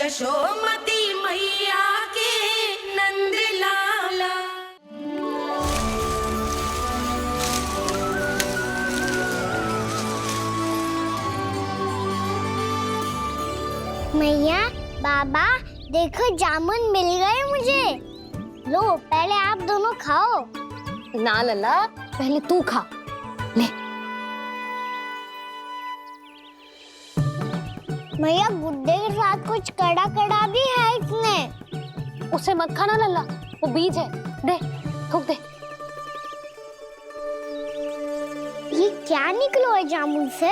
यशोमती मैया के नंद लाला। मैया, बाबा, देखो जामुन मिल गए मुझे। लो, पहले आप दोनों खाओ। ना लल्ला, पहले तू खा ले। मैया, गुड्डे के साथ कुछ कड़ा कड़ा भी है इसमें। उसे मत खाना लल्ला, वो बीज है। दे, थूक दे। ये क्या निकलो है जामुन से?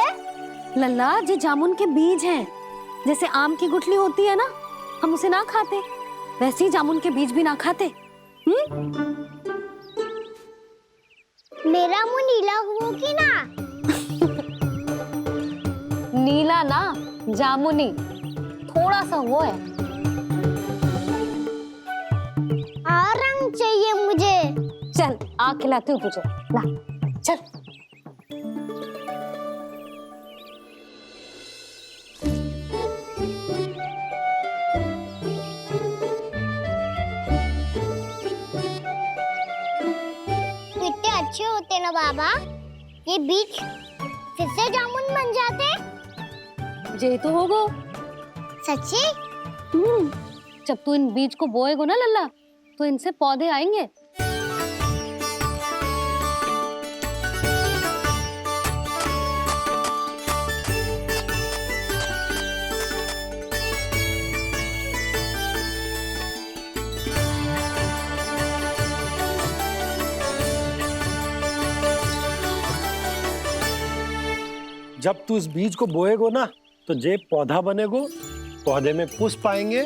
लल्ला, ये जामुन के बीज हैं। जैसे आम की गुठली होती है ना, हम उसे ना खाते, वैसे ही जामुन के बीज भी ना खाते। मेरा मुंह नीला हुआ कि ना? नीला ना, जामुनी, थोड़ा सा वो है। और रंग चाहिए मुझे। चल, आ खिलाती हूँ तुझे, ला, चल। कितने अच्छे होते ना बाबा, ये बीज फिर से जामुन बन जाते। ये तो होगा। सच्ची? जब तू इन बीज को बोएगा ना लल्ला, तो इनसे पौधे आएंगे। जब तू इस बीज को बोएगो ना, तो जे पौधा बनेगो, पौधे में पुष्प आएंगे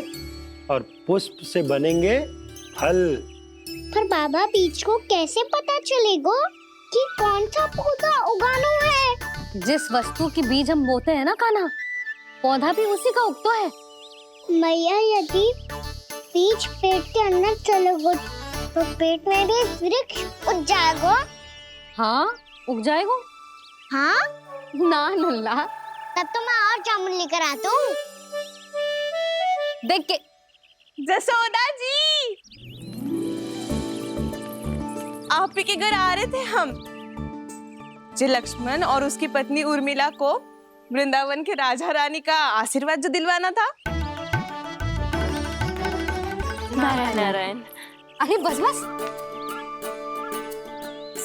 और पुष्प से बनेंगे फल। पर बाबा, बीज को कैसे पता चलेगा कि कौन सा पौधा उगाना है? जिस वस्तु की बीज हम बोते हैं ना कान्हा, पौधा भी उसी का उगता है। मैया, यदि बीज पेट के अंदर चलेगा तो पेट में भी वृक्ष उग जाएगा। हाँ, उग जाएगा। हाँ? ना लल्ला, तब तो मैं और जामुन लेकर आता हूँ। देख के। जसोदा जी, आप ही के घर आ रहे थे हम। जो लक्ष्मण और उसकी पत्नी उर्मिला को वृंदावन के राजा रानी का आशीर्वाद जो दिलवाना था। नारायण नारायण। अरे बस बस।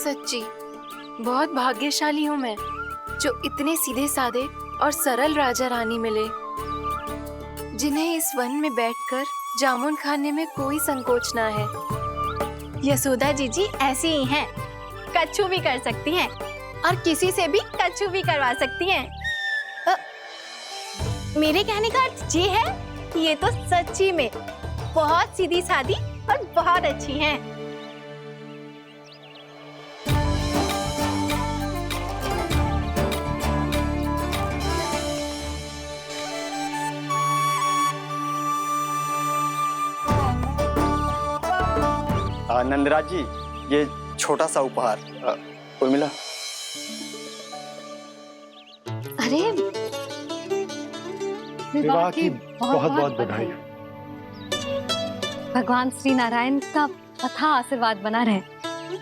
सच्ची बहुत भाग्यशाली हूँ मैं, जो इतने सीधे साधे और सरल राजा रानी मिले, जिन्हें इस वन में बैठकर जामुन खाने में कोई संकोच ना है। यशोदा जी ऐसी ही हैं, कच्छू भी कर सकती हैं और किसी से भी कच्छू भी करवा सकती हैं। मेरे कहने का अर्थ ये है कि ये तो सच्ची में बहुत सीधी सादी और बहुत अच्छी हैं। नंदराज जी, ये छोटा सा उपहार। उर्मिला। अरे विवाह की बहुत बहुत बधाई। भगवान श्री नारायण का अथाह आशीर्वाद बना रहे।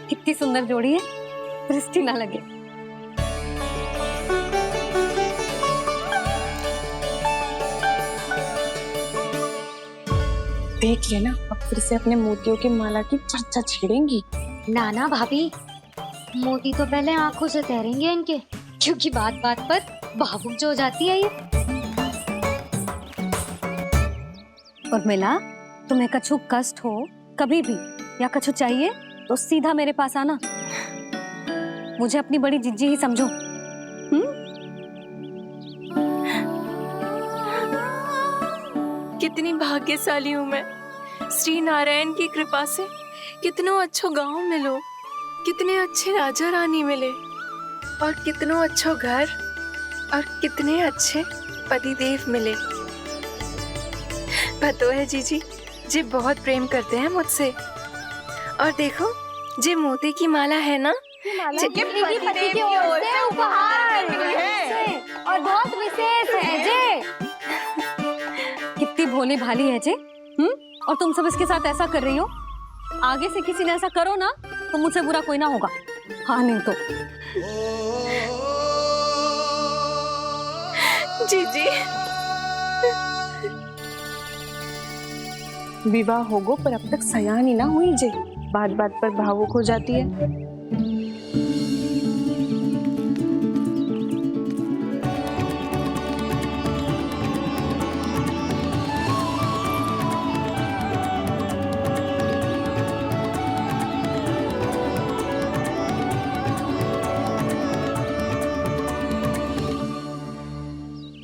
कितनी सुंदर जोड़ी है, दृष्टि ना लगे। देख लेना, अब फिर से अपने मोतियों की माला की चर्चा छेड़ेंगी। नाना भाभी, मोती तो पहले आंखों से तैरेंगे इनके, क्योंकि बात बात पर भावुक जो हो जाती है ये। उर्मिला, तुम्हें कछु कष्ट हो कभी भी या कछु चाहिए तो सीधा मेरे पास आना। मुझे अपनी बड़ी जिज्जी ही समझो। कितनी भाग्यशाली हूँ मैं, श्री नारायण की कृपा से कितनों अच्छो गांव मिलो, कितने अच्छे राजा रानी मिले, और कितनों अच्छो घर और कितने अच्छे पतिदेव मिले। पतो है जीजी, जी बहुत प्रेम करते हैं मुझसे। और देखो, जे मोती की माला है ना, पति की ओर से उपहार है और बहुत विशेष है जे। कितनी भोली भाली है जे। और तुम सब इसके साथ ऐसा कर रही हो। आगे से किसी ने ऐसा करो ना तो मुझसे बुरा कोई ना होगा। हाँ नहीं तो। जीजी विवाह होगो पर अब तक सयानी ना हुई जे, बात बात पर भावुक हो जाती है।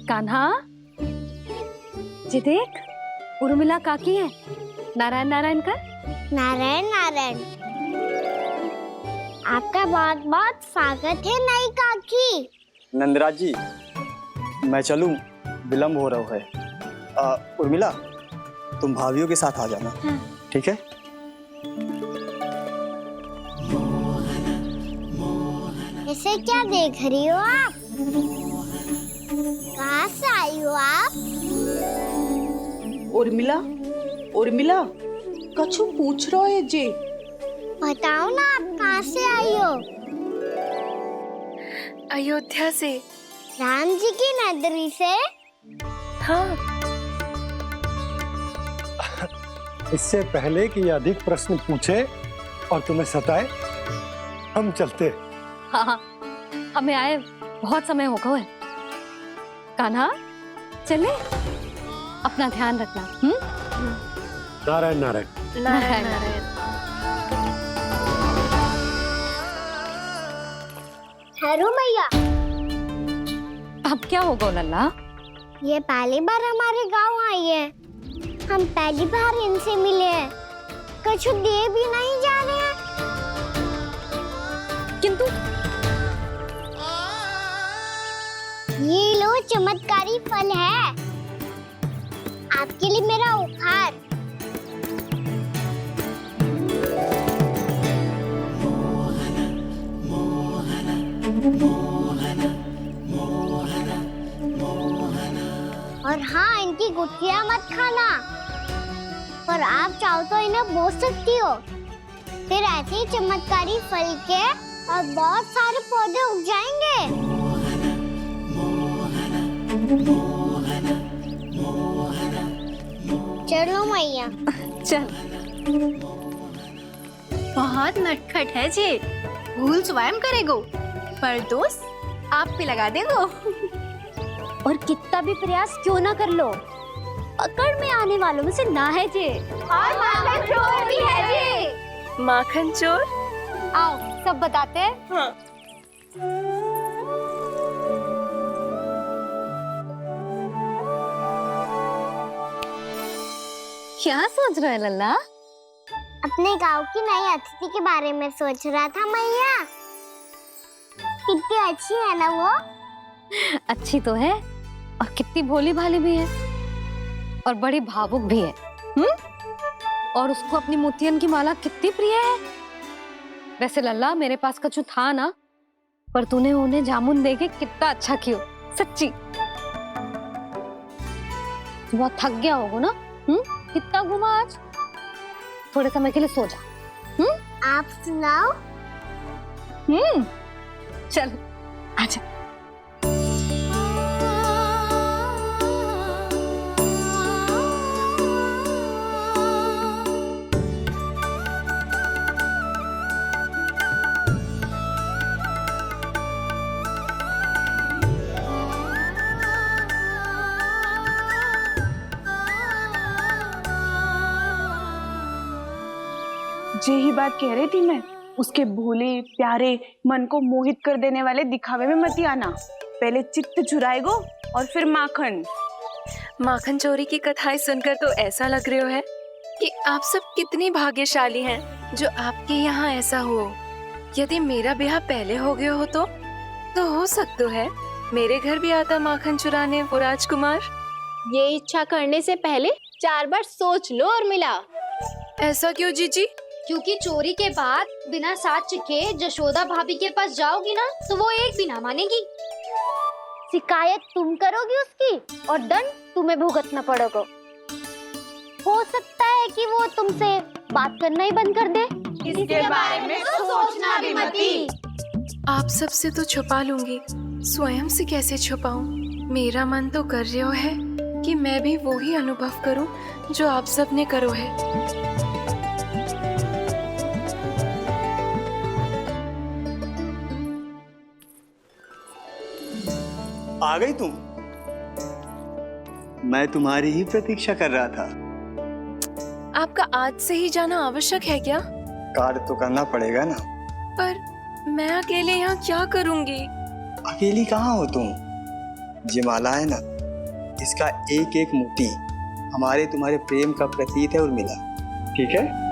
कान्हा जी देख, उर्मिला काकी है। नारायण नारायण कर। नारायण नारायण। आपका बहुत बहुत स्वागत है नई काकी। नंदराज जी, मैं चलूं, विलम्ब हो रहा है। उर्मिला, तुम भाभियों के साथ आ जाना। हाँ। ठीक है? इसे क्या देख रही हो आप? कहाँ से आई हो आप? उर्मिला, उर्मिला, कछु पूछ रहा है जे। बताओ ना आप कहाँ से आई हो? अयोध्या से। राम जी की नगरी से? हाँ। इससे पहले कि ये अधिक प्रश्न पूछे और तुम्हें सताए, हम चलते। हाँ, हमें आए बहुत समय हो गया है। कान्हा चले, अपना ध्यान रखना। नारायण नारायण। नारायण नारायण। ठहरू मैया, अब क्या होगा लल्ला? ये पहली बार हमारे गांव आई है। हम पहली बार इनसे मिले हैं। कुछ दे भी नहीं जा रहे हैं। किंतु ये लो चमत्कारी फल है, आपके लिए मेरा उपहार। और हाँ, इनकी गुठलियां मत खाना। और आप चाहो तो इन्हें बो सकती हो। फिर ऐसे ही चमत्कारी फल के और बहुत सारे पौधे उग जाएंगे। चलो मैया। चल। बहुत नटखट है जी, भूल स्वयं करेगो पर दोष आप पे लगा देगो। और कितना भी प्रयास क्यों ना कर लो, पकड़ में आने वालों में से ना है जी। और माखन चोर भी है जी। माखन चोर? आओ सब बताते हैं। हाँ। क्या सोच रहा है लल्ला? अपने गांव की नई अतिथि के बारे में सोच रहा था मैया। कितनी अच्छी है ना वो? अच्छी तो है और कितनी भोली भाली भी है और बड़ी भावुक भी है। और उसको अपनी मोतियन की माला कितनी प्रिय है। वैसे लल्ला, मेरे पास कछु था ना, पर तूने उन्हें जामुन देके कितना अच्छा किया, सच्ची। बहुत थक गया होगा ना? कितना घूमा आज? थोड़े समय के लिए सो जा। आप सुनाओ। चल आजा। यही बात कह रही थी मैं, उसके भोले प्यारे मन को मोहित कर देने वाले दिखावे में मत आना। पहले चित्त चुराएगो और फिर माखन। माखन चोरी की कथाएं सुनकर तो ऐसा लग रहा है कि आप सब कितनी भाग्यशाली हैं जो आपके यहाँ ऐसा हो। यदि मेरा ब्याह पहले हो गया हो तो हो सकता है मेरे घर भी आता माखन चुराने वो राजकुमार। ये इच्छा करने से पहले 4 बार सोच लो और मिला। ऐसा क्यों जीजी? क्योंकि चोरी के बाद बिना साथ चिखे जशोदा भाभी के पास जाओगी ना तो वो एक भी ना मानेगी। शिकायत तुम करोगी उसकी और दंड तुम्हें भुगतना पड़ेगा। हो सकता है कि वो तुमसे बात करना ही बंद कर दे। इसके बारे में सोचना भी मत ही। आप सबसे तो छुपा लूंगी, स्वयं से कैसे छुपाऊं? मेरा मन तो कर रहा है कि मैं भी वो ही अनुभव करूं जो आप सब ने करो है। आ गई तुम? मैं तुम्हारी ही प्रतीक्षा कर रहा था। आपका आज से ही जाना आवश्यक है क्या? कार्य तो करना पड़ेगा ना। पर मैं अकेले यहाँ क्या करूंगी? अकेली कहाँ हो तुम? ये माला है ना, इसका एक एक मोती हमारे तुम्हारे प्रेम का प्रतीक है उर्मिला, ठीक है?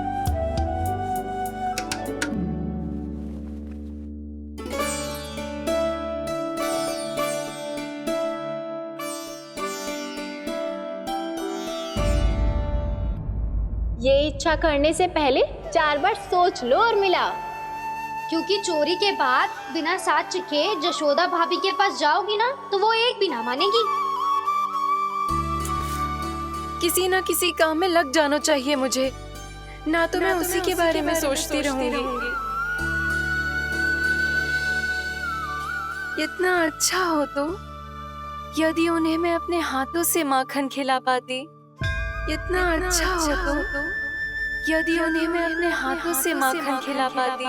ये इच्छा करने से पहले 4 बार सोच लो उर्मिला। क्योंकि चोरी के बाद बिना साथ चखे जशोदा भाभी के पास जाओगी ना तो वो एक भी ना मानेगी। किसी ना किसी काम में लग जाना चाहिए मुझे, ना तो मैं उसी के बारे में सोचती रहूंगी। इतना अच्छा हो तो यदि उन्हें मैं अपने हाथों से माखन खिला पाती। इतना अच्छा हो तो यदि उन्हें मैं अपने हाथों से माखन खिला पाती।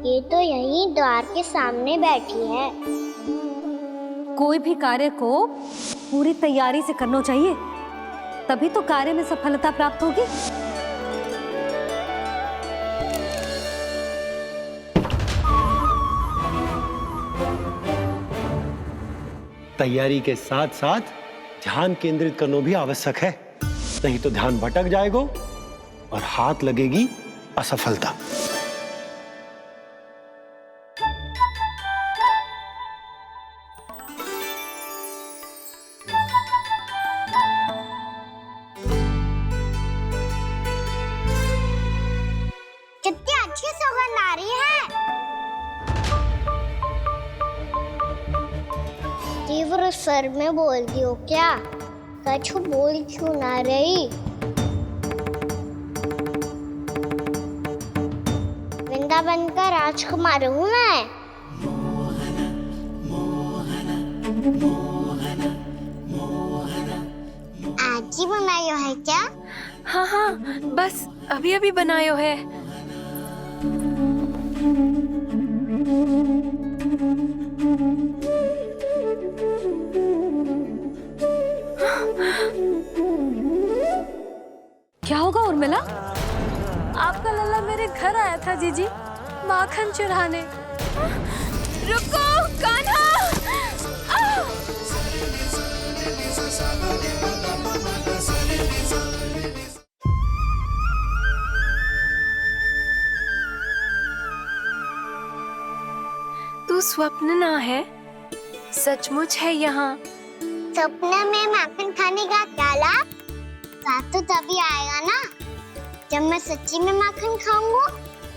ये तो यहीं द्वार के सामने बैठी है। कोई भी कार्य को पूरी तैयारी से करना चाहिए, तभी तो कार्य में सफलता प्राप्त होगी। तैयारी के साथ साथ ध्यान केंद्रित करना भी आवश्यक है, नहीं तो ध्यान भटक जाएगा और हाथ लगेगी असफलता। कितनी अच्छी सुगंध आ रही है। तीव्र स्वर में बोलती हो क्या? कछु बोल क्यों ना रही? वृंदावन का राजकुमार हूँ मैं। आज ही बनायो है क्या? हाँ हाँ, बस अभी अभी बनायो है। क्या होगा उर्मिला? आपका लल्ला मेरे घर आया था जीजी, माखन चुराने। रुको कान्हा! तू स्वप्न ना है, सचमुच है यहाँ। सपने में माखन खाने का क्या लाभ? स्वाद तो तभी आएगा ना जब मैं सच्ची में माखन खाऊंगा।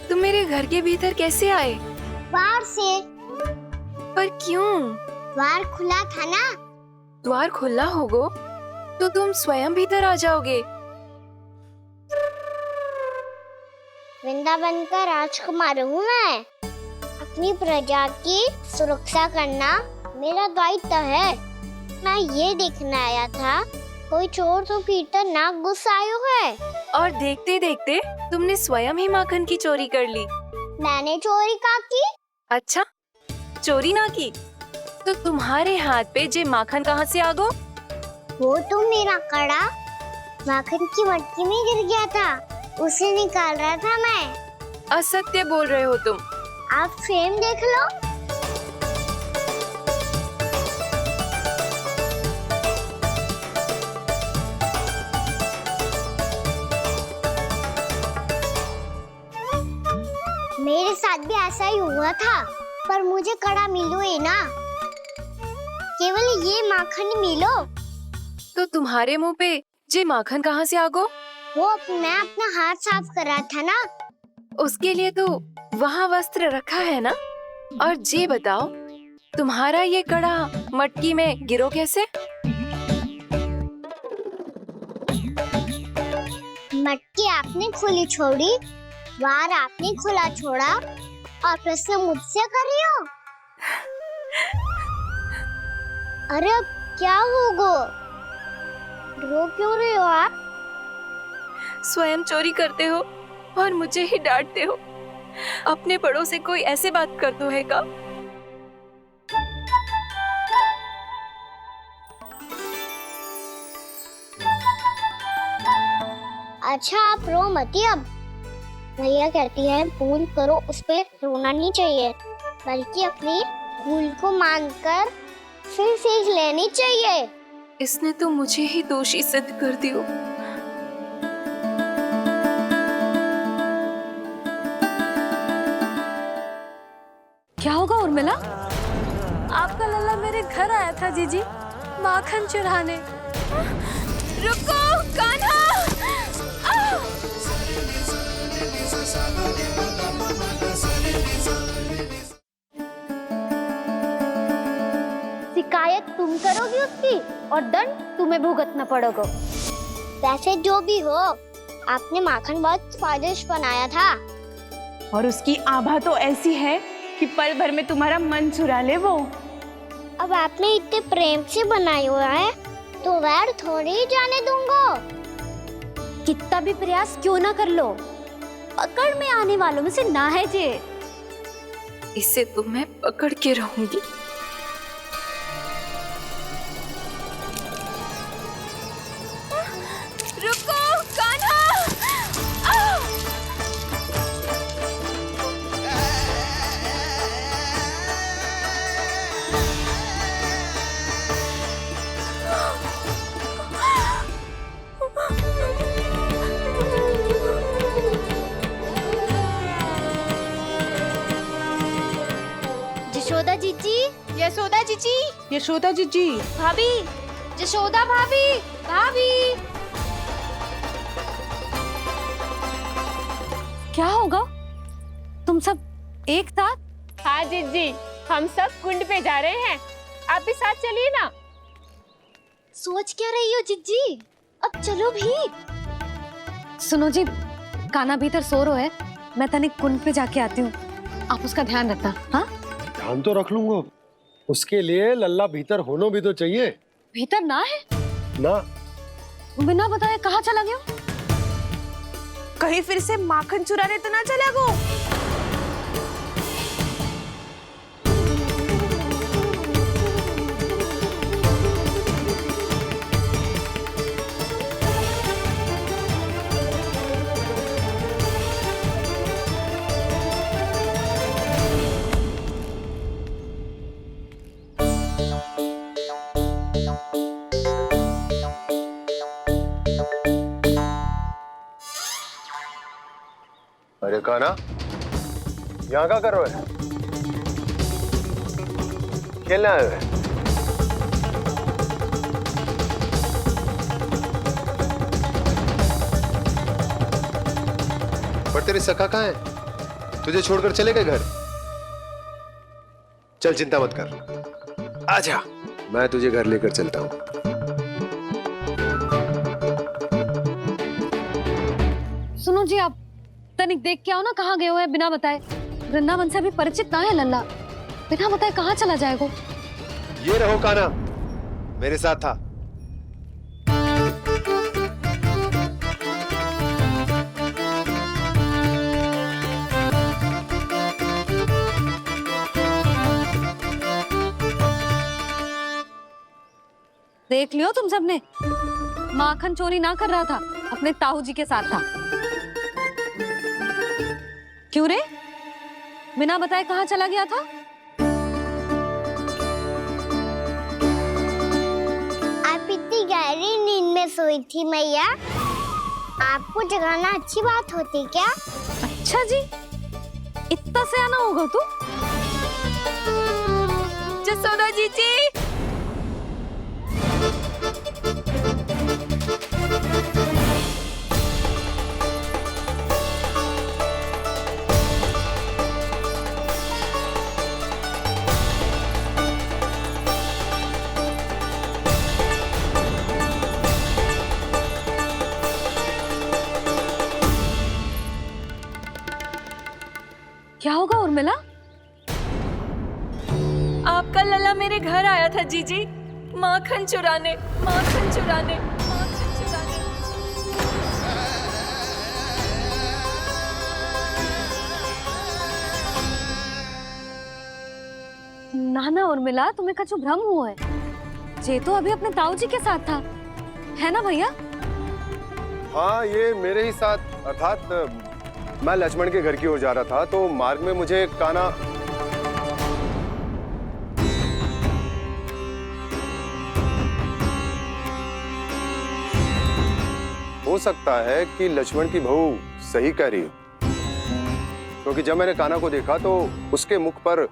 तुम मेरे घर के भीतर कैसे आए? बाहर से। पर क्यों? द्वार खुला था ना। द्वार खुला होगा तो तुम स्वयं भीतर आ जाओगे। वृंदावन का राजकुमार हूँ मैं। अपनी प्रजा की सुरक्षा करना मेरा दायित्व है। मैं ये देखने आया था कोई चोर तो कीर्तन ना घुस आयो है। और देखते देखते तुमने स्वयं ही माखन की चोरी कर ली। मैंने चोरी का की? अच्छा, चोरी ना की तो तुम्हारे हाथ पे जे माखन कहाँ से आ गो? वो तो मेरा कड़ा माखन की मटकी में गिर गया था, उसे निकाल रहा था मैं। असत्य बोल रहे हो तुम। आप फ्रेम देख लो। मेरे साथ भी ऐसा ही हुआ था। पर मुझे कड़ा मिलो ही ना, केवल ये माखन ही मिलो। तो तुम्हारे मुंह पे जे माखन कहाँ से आ गो? वो मैं अपना हाथ साफ कर रहा था ना। उसके लिए तो वहाँ वस्त्र रखा है ना। और जे बताओ, तुम्हारा ये कड़ा मटकी में गिरो कैसे? मटकी आपने खुली छोड़ी, वार आपने खुला छोड़ा, और प्रश्न मुझसे कर रही हो? अरे अब क्या होगा? रो क्यों रहे हो आप? स्वयं चोरी करते हो और मुझे ही डांटते हो। अपने बड़ों से कोई ऐसे बात कर दो है का? अच्छा आप रो मती। अब भैया कहती है भूल करो, उस पे रोना नहीं चाहिए, बल्कि अपनी भूल को मानकर फिर सीख लेनी चाहिए। इसने तो मुझे ही दोषी सिद्ध कर दियो। क्या होगा उर्मिला? आपका लल्ला मेरे घर आया था जीजी, माखन चुराने। रुको कान्हा! शिकायत तुम करोगी उसकी और दंड तुम्हें भुगतना पड़ेगा। वैसे जो भी हो, आपने माखन बहुत स्वादिष्ट बनाया था। और उसकी आभा तो ऐसी है कि पल भर में तुम्हारा मन चुरा ले वो। अब आपने इतने प्रेम से बनाया हुआ है तो वैर थोड़ी ही जाने दूंगा। कितना भी प्रयास क्यों ना कर लो, पकड़ में आने वालों में से ना है जे। इसे तो मैं पकड़ के रहूंगी। रुको कान्हा! यशोदा जीजी, यशोदा जीजी, यशोदा जीजी, भाभी, यशोदा भाभी, भाभी। क्या होगा? तुम सब एक साथ? हाँ जीजी, हम सब कुंड पे जा रहे हैं, आप भी साथ चलिए ना। सोच क्या रही हो जीजी? अब चलो भी। सुनो जी, कान्हा भीतर सो रो है, मैं तनिक कुंड पे जाके आती हूँ, आप उसका ध्यान रखना। हाँ, ध्यान तो रख लूंगा, उसके लिए लल्ला भीतर होना भी तो चाहिए। भीतर ना है? ना। बिना बताए कहाँ चला गया? कहीं फिर से माखन चुराने तो ना चला गो। अरे कान्हा, यहाँ क्या कर रहे हो? खेलने आए हुए? पर तेरे सखा कहाँ है? तुझे छोड़कर चले गए घर? चल चिंता मत कर, आजा, मैं तुझे घर लेकर चलता हूँ। सुनो जी, आप तनिक देख के आओ ना, कहाँ गए हुए हैं बिना बताए। वृंदावन से अभी परिचित ना है लल्ला, बिना बताए कहाँ चला जाएगा? ये रहो कान्हा, मेरे साथ था। देख लियो तुम सबने, माखन चोरी ना कर रहा था, अपने ताऊ जी के साथ था। क्यों रे, बिना बताए कहाँ चला गया था? आप इतनी गहरी नींद में सोई थी मैया, आपको जगाना अच्छी बात होती क्या? अच्छा जी, इतना सयाना होगा तू? जीजी। क्या होगा उर्मिला? आपका लला मेरे घर आया था जीजी, माखन चुराने, माखन चुराने, माखन चुराने। ना ना उर्मिला, तुम्हें कछु भ्रम हुआ है। जे तो अभी अपने ताऊ जी के साथ था, है ना भैया? हाँ, ये मेरे ही साथ, अर्थात मैं लक्ष्मण के घर की ओर जा रहा था तो मार्ग में मुझे कान्हा हो सकता है कि लक्ष्मण की बहू सही कह रही हो, क्योंकि जब मैंने कान्हा को देखा तो उसके मुख पर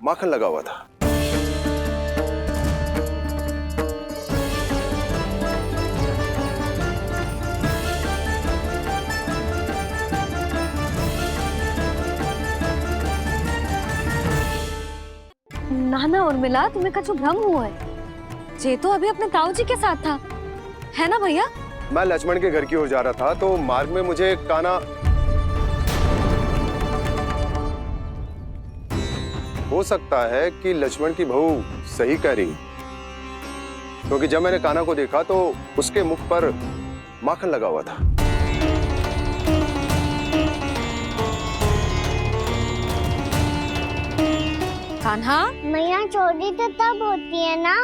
माखन लगा हुआ था। ना ना उर्मिला, तुम्हें कछु भ्रम हुआ है। जे तो अभी अपने ताऊ जी के साथ था, है ना भैया? मैं लक्ष्मण के घर की ओर जा रहा था तो मार्ग में मुझे कान्हा हो सकता है कि लक्ष्मण की बहू सही कह रही, क्योंकि जब मैंने कान्हा को देखा तो उसके मुख पर माखन लगा हुआ था। कान्हा, मैया चोरी तो तब होती है ना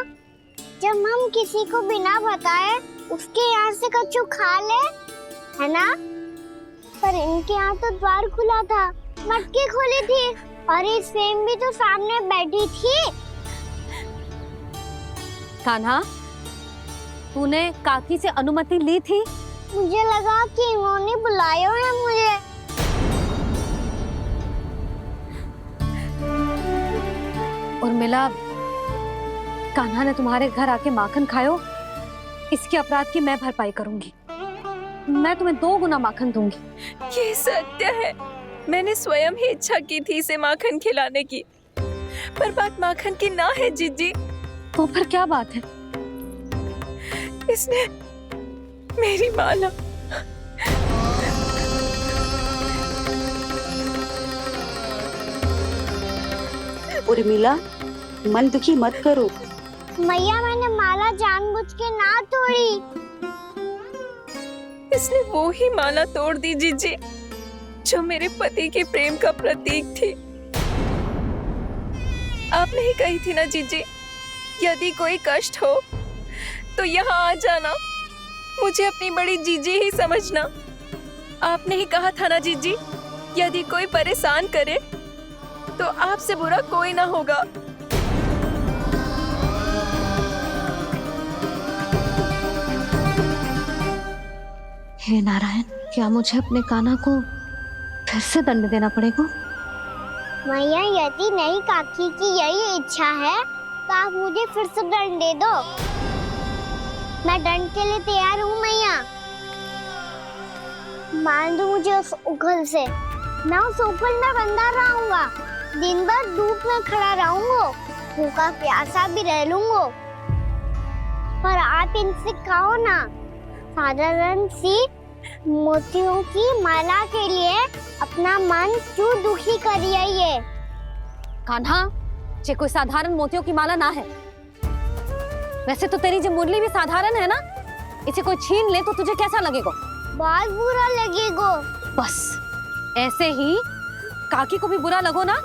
जब हम किसी को बिना बताए उसके यहाँ से कछु खा ले, है ना? पर इनके यहाँ तो द्वार खुला था, मटकी खोली थी और इस फेम भी तो सामने बैठी थी। कान्हा, तूने काकी से अनुमति ली थी? मुझे लगा कि इन्होंने बुलाया है मुझे। उर्मिला, कान्हा ने तुम्हारे घर आके माखन खायो, इसके अपराध की मैं भरपाई करूंगी। मैं तुम्हें 2 गुना माखन दूंगी। ये सत्य है, मैंने स्वयं ही इच्छा की थी इसे माखन खिलाने की, पर बात माखन की ना है जीजी। तो फिर क्या बात है? इसने मेरी माला उर्मिला, मन दुखी मत करो। मैया, मैंने माला जानबूझ के ना तोड़ी। इसने वो ही माला तोड़ दी जीजी जो मेरे पति के प्रेम का प्रतीक थी। आपने ही कही थी ना जीजी, यदि कोई कष्ट हो तो यहाँ आ जाना, मुझे अपनी बड़ी जीजी ही समझना। आपने ही कहा था ना जीजी, यदि कोई परेशान करे तो आपसे बुरा कोई ना होगा। हे नारायण, क्या मुझे अपने कान्हा को फिर से दंड देना पड़ेगा? मैया, यदि नहीं काकी की यही इच्छा है तो आप मुझे फिर से दंड दे दो। मैं दंड के लिए तैयार हूँ मैया। मान दो मुझे उस उखल से, मैं उस उखल में बंधा रहूंगा, दिन भर धूप में खड़ा रहूंगा, भूखा प्यासा भी रह लूंगा। पर आप इनसे कहो ना, साधारण सी मोतियों की माला के लिए अपना मन क्यों दुखी करिए? कान्हा, ये कोई साधारण मोतियों की माला ना है। वैसे तो तेरी जो मुरली भी साधारण है ना, इसे कोई छीन ले तो तुझे कैसा लगेगा? बहुत बुरा लगेगा। बस ऐसे ही काकी को भी बुरा लगो ना।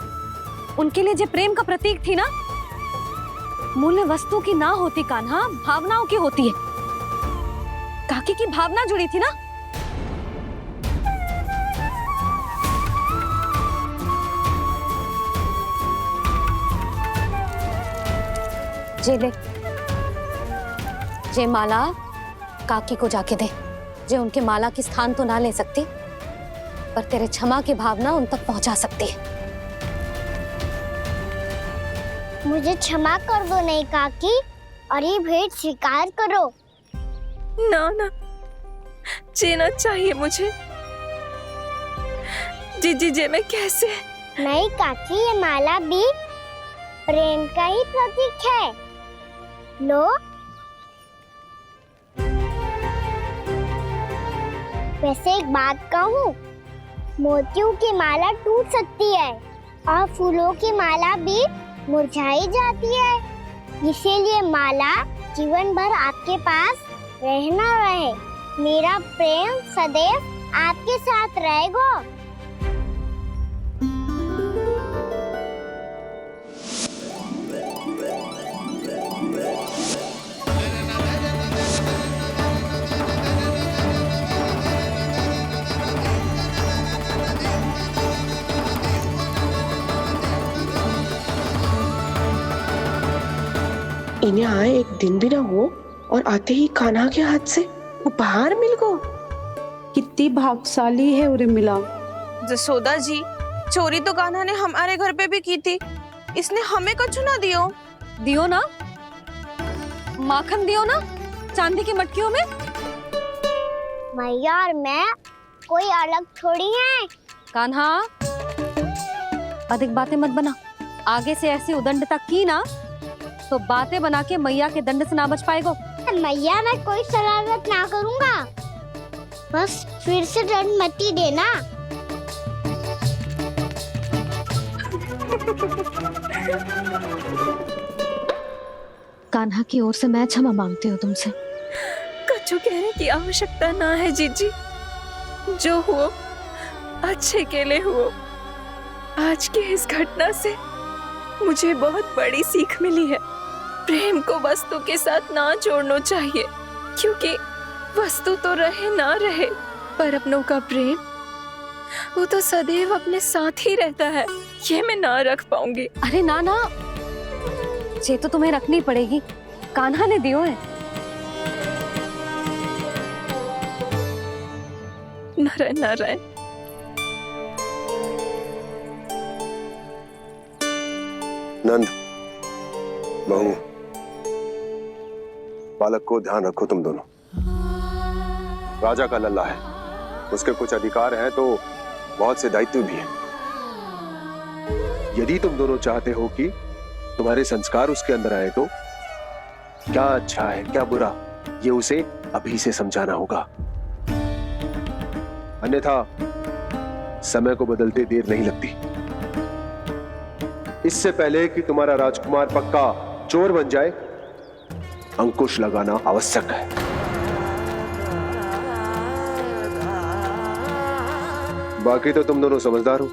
उनके लिए जो प्रेम का प्रतीक थी ना, मूल्य वस्तु की ना होती कान्हा, भावनाओं की होती है। काकी की भावना जुड़ी थी ना। जे ले, जे माला काकी को जाके दे। जे उनके माला की स्थान तो ना ले सकती, पर तेरे क्षमा की भावना उन तक पहुंचा सकती है। मुझे क्षमा कर दो नहीं काकी और ये भेंट स्वीकार करो। ना ना, जीना चाहिए मुझे। जीजी जे मैं कैसे? नहीं काकी, ये माला भी प्रेम का ही प्रतीक है। लो। वैसे एक बात कहूँ, मोतियों की माला टूट सकती है और फूलों की माला भी मुरझाई जाती है, इसीलिए माला जीवन भर आपके पास रहना रहे। मेरा प्रेम सदैव आपके साथ रहेगा। इन्हें आए एक दिन भी ना हो और आते ही कान्हा के हाथ से उपहार मिल गो। कितनी भाग्यशाली है उर्मिला। जसोदा जी, चोरी तो कान्हा ने हमारे घर पे भी की थी, इसने हमें कछु ना दियो। दियो ना, माखन दियो ना चांदी की मटकियों में। मैया और मैं कोई अलग थोड़ी हैं। कान्हा, अधिक बातें मत बना। आगे से ऐसी उदंडता की ना तो बातें बना के मैया के दंड से ना बच पाएगो। मैया, मैं कोई शरारत ना करूंगा, बस फिर से दंड मत ही देना। कान्हा की ओर से मैं क्षमा मांगती हूँ तुमसे। कछु कहने की आवश्यकता ना है जीजी, जो हुआ अच्छे के लिए हुआ। आज की इस घटना से मुझे बहुत बड़ी सीख मिली है। प्रेम को वस्तु के साथ ना जोड़ना चाहिए, क्योंकि वस्तु तो रहे ना रहे, पर अपनों का प्रेम वो तो सदैव अपने साथ ही रहता है। ये मैं ना रख पाऊंगी। अरे ना ना, ये तो तुम्हें रखनी पड़ेगी, कान्हा ने दियो है। नारायण नारायण। नंद, बहू, बालक को ध्यान रखो तुम दोनों। राजा का लल्ला है, उसके कुछ अधिकार हैं तो बहुत से दायित्व भी हैं। यदि तुम दोनों चाहते हो कि तुम्हारे संस्कार उसके अंदर आए तो क्या अच्छा है क्या बुरा, ये उसे अभी से समझाना होगा, अन्यथा समय को बदलते देर नहीं लगती। इससे पहले कि तुम्हारा राजकुमार पक्का चोर बन जाए, अंकुश लगाना आवश्यक है। बाकी तो तुम दोनों समझदार हो।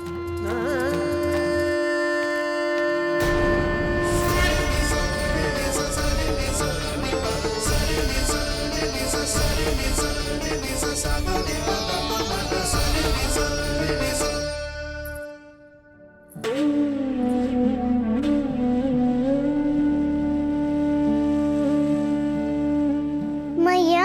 मैया,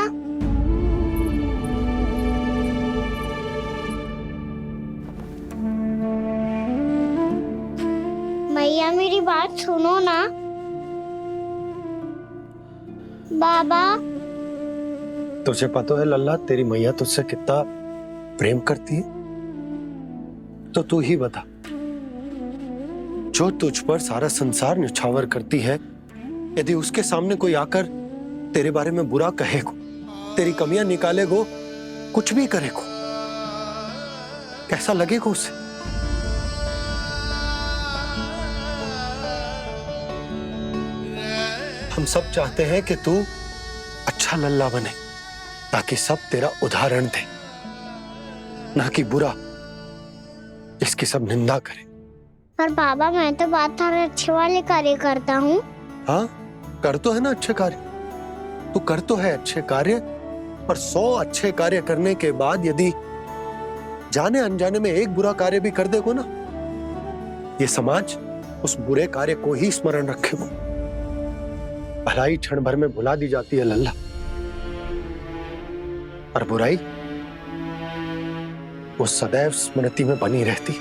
मैया मेरी बात सुनो ना। बाबा, तुझे पता है लल्ला, तेरी मैया तुझसे कितना प्रेम करती है, तो तू ही बता, जो तुझ पर सारा संसार न्यौछावर करती है, यदि उसके सामने कोई आकर तेरे बारे में बुरा कहेगो, तेरी कमियां निकालेगो, कुछ भी करेगो, कैसा लगेगा उसे? हम सब चाहते हैं कि तू अच्छा लल्ला बने, ताकि सब तेरा उदाहरण दे, ना कि बुरा जिसकी सब निंदा करे। पर बाबा, मैं तो बात थारे अच्छे वाले कार्य करता हूँ। हाँ, कर तो है ना अच्छे कार्य, तू कर तो है अच्छे कार्य, पर 100 अच्छे कार्य करने के बाद यदि जाने अनजाने में एक बुरा कार्य भी कर देगो ना, ये समाज उस बुरे कार्य को ही स्मरण रखेगो। भलाई क्षण भर में भुला दी जाती है लल्ला, और बुराई वो सदैव स्मृति में बनी रहती।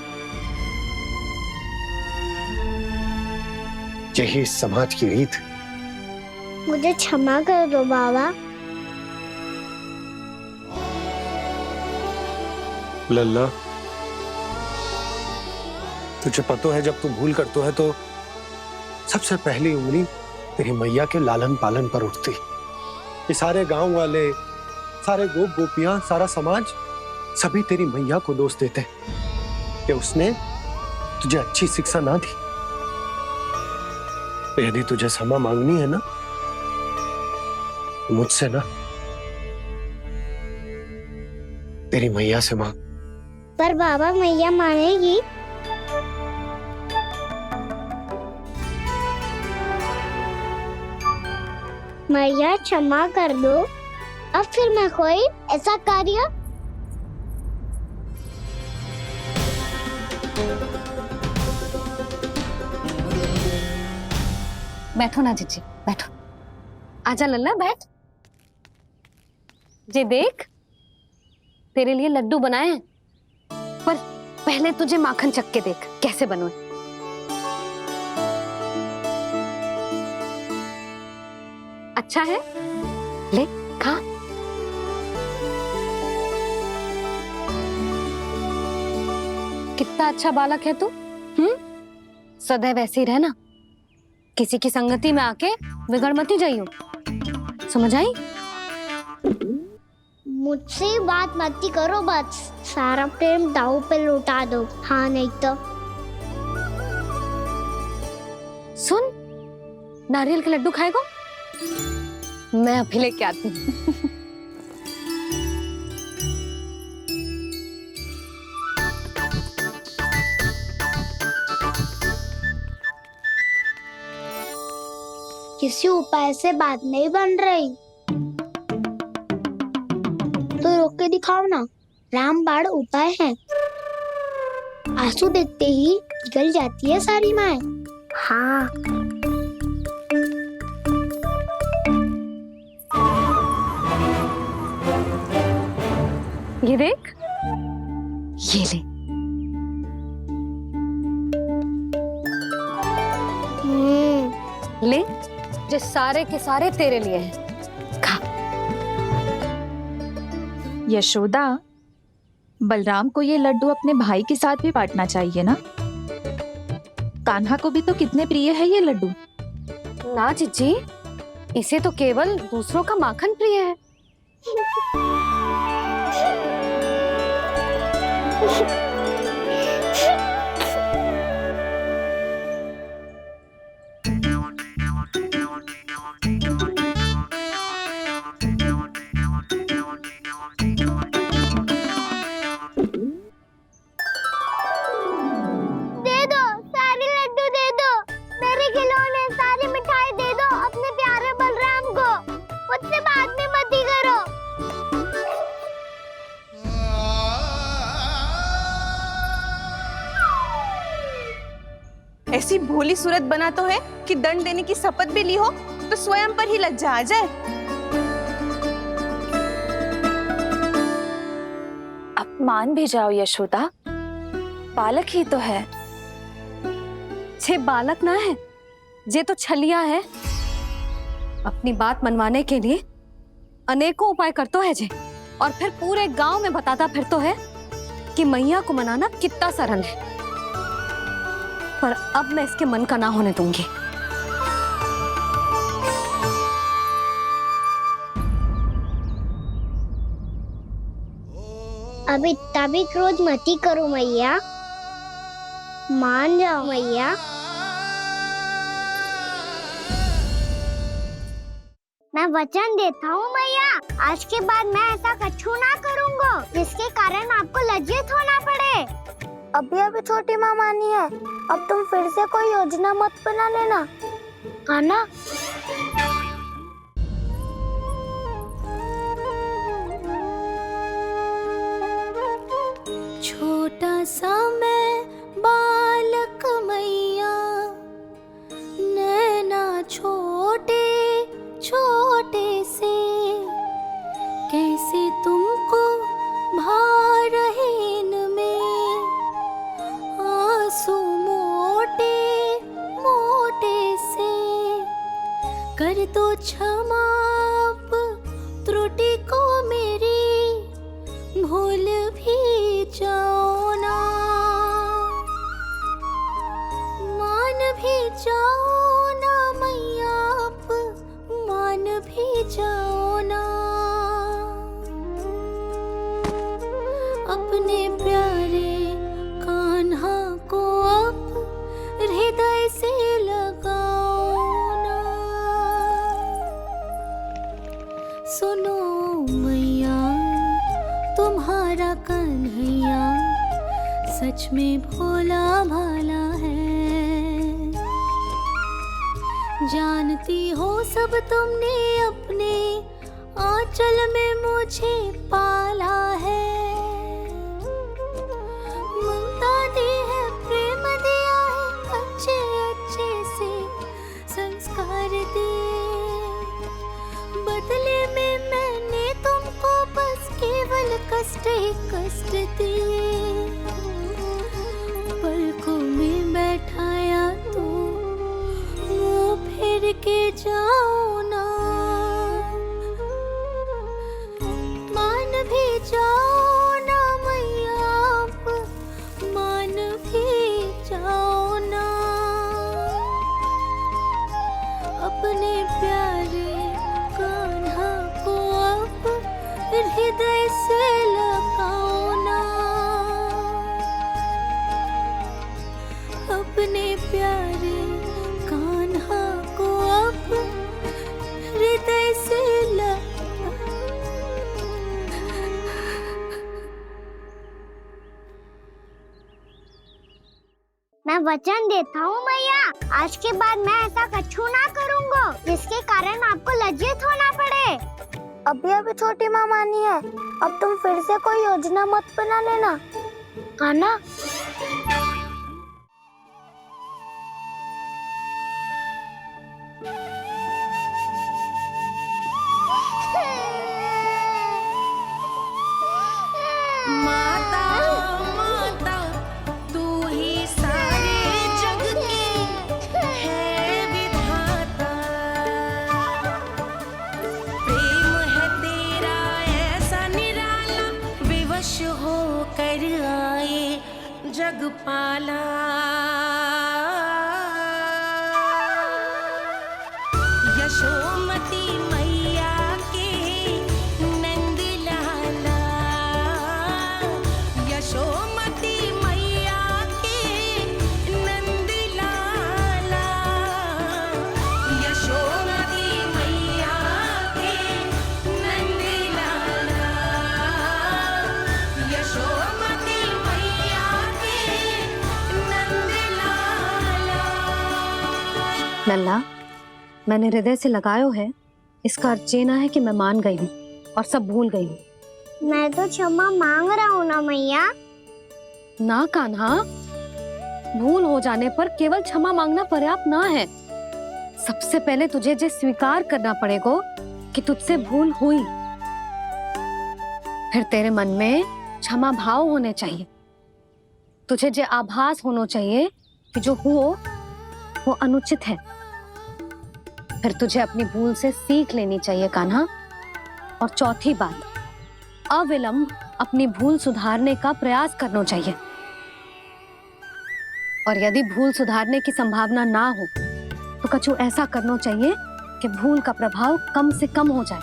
यही इस समाज की रीत। मुझे क्षमा कर दो बाबा। लल्ला, तुझे पता है जब तू भूल करतो है तो सबसे पहली उंगली तेरी मैया के लालन पालन पर उठती। ये सारे गांव वाले, सारे गोप गोपियां, सारा समाज सभी तेरी मैया को दोष देते कि उसने तुझे अच्छी शिक्षा ना दी। तो यदि तुझे क्षमा मांगनी है ना, मुझसे ना, तेरी मैया से मांग। पर बाबा मैया मानेगी? मैया क्षमा कर दो। अब फिर मैं कोई ऐसा कार्य बैठो ना जीजी, बैठो। आजा लल्ला, बैठ। जे देख, तेरे लिए लड्डू बनाए हैं, पर पहले तुझे माखन चख के देख कैसे बने। अच्छा है, ले खा। कितना अच्छा बालक है तू। सदैव ऐसे ही रहना, किसी की संगति में आके बिगड़ मत ही जाइयो, समझ आई? मुझसे बात मत ही करो, बस सारा प्रेम दाव पे लौटा दो। हाँ नहीं तो सुन, नारियल के लड्डू खाएगा? मैं अभी लेके आती हूँ। किसी उपाय से बात नहीं बन रही तो रोक के दिखाओ ना। रामबाण उपाय है। आंसू देखते ही पिघल जाती है सारी माए। हाँ, ये देख, ये ले। ले, जो सारे के सारे तेरे लिए हैं, खा। यशोदा, बलराम को ये लड्डू अपने भाई के साथ भी बांटना चाहिए ना। कान्हा को भी तो कितने प्रिय है ये लड्डू। ना जीजी, इसे तो केवल दूसरों का माखन प्रिय है। ऐसी भोली सूरत बना तो है कि दंड देने की शपथ भी ली हो तो स्वयं पर ही लज्जा आ जाए। अब मान भी जाओ यशोदा, बालक ही तो है। छे बालक ना है, ये तो छलिया है। अपनी बात मनवाने के लिए अनेकों उपाय करतो है जे, और फिर पूरे गांव में बताता फिरतो है कि मैया को मनाना कितना सरल है। पर अब मैं इसके मन का ना होने दूंगी। अब इतना भी क्रोध मत ही करो मैया, मान जाओ मैया। मैं वचन देता हूँ मैया, आज के बाद मैं ऐसा कछु ना करूँगा जिसके कारण आपको लज्जित होना पड़े। अभी अभी छोटी माँ मानी है, अब तुम फिर से कोई योजना मत बना लेना, कान्हा। छोटा सा मैं बालक मैया, नैना छोटे छोटे से, कैसे तुमको भा रहे इनमें आंसू मोटे मोटे कर दो क्षमा त्रुटि को मेरी, भूल भी जाओ ना, मान भी जाओ ना मैया, आप मान भी जाओ ना। अपने प्यारे कान्हा को अब हृदय से लगाओ ना। सुनो मैया तुम्हारा कन्हैया सच में भोला भाला है। जानती हो सब तुमने अपने आंचल में मुझे पाला है। ममता दी है, प्रेम दिया है, अच्छे अच्छे से संस्कार दिए। बदले में मैंने तुमको बस केवल कष्ट ही कष्ट दिए। पलकों में बैठाया तो मुंह फेर के जाओ ना, मान भी जाओ ना मैया, आप मान भी जाओ ना। अपने प्यारे कान्हा को अब हृदय से लगाओ ना। अपने प्यारे कान्हा को अब हृदय से मैं वचन देता हूँ मैया, आज के बाद मैं ऐसा कछु ना करूँगा जिसके कारण आपको लज्जित होना पड़े। अभी छोटी माँ मानी है, अब तुम फिर से कोई योजना मत बना लेना, कान्हा। माता माता तू ही सारे जग की है विधाता। प्रेम है तेरा ऐसा निराला, विवश हो कर आए जग पाला। यशोमती मैया के नंद लाला, यशोमती मैया के नंद लाला, यशोमती मैया के नंद लाला, यशोमती मैया के नंद लाला। लल्ला, मैंने हृदय से लगायो है, इसका अर्थ ये ना है कि मैं मान गई हूँ और सब भूल गई हूँ। मैं तो क्षमा मांग रहा हूँ ना मैया। ना कान्हा, भूल हो जाने पर केवल क्षमा मांगना पर्याप्त ना है। सबसे पहले तुझे ये स्वीकार करना पड़ेगा कि तुझसे भूल हुई। फिर तेरे मन में क्षमा भाव होने चाहिए। तुझे ये आभास होना चाहिए कि जो हुआ वो अनुचित है। फिर तुझे अपनी भूल से सीख लेनी चाहिए कान्हा। और चौथी बात, अविलंब अपनी भूल सुधारने का प्रयास करना चाहिए। और यदि भूल सुधारने की संभावना ना हो तो कछु ऐसा करना चाहिए कि भूल का प्रभाव कम से कम हो जाए।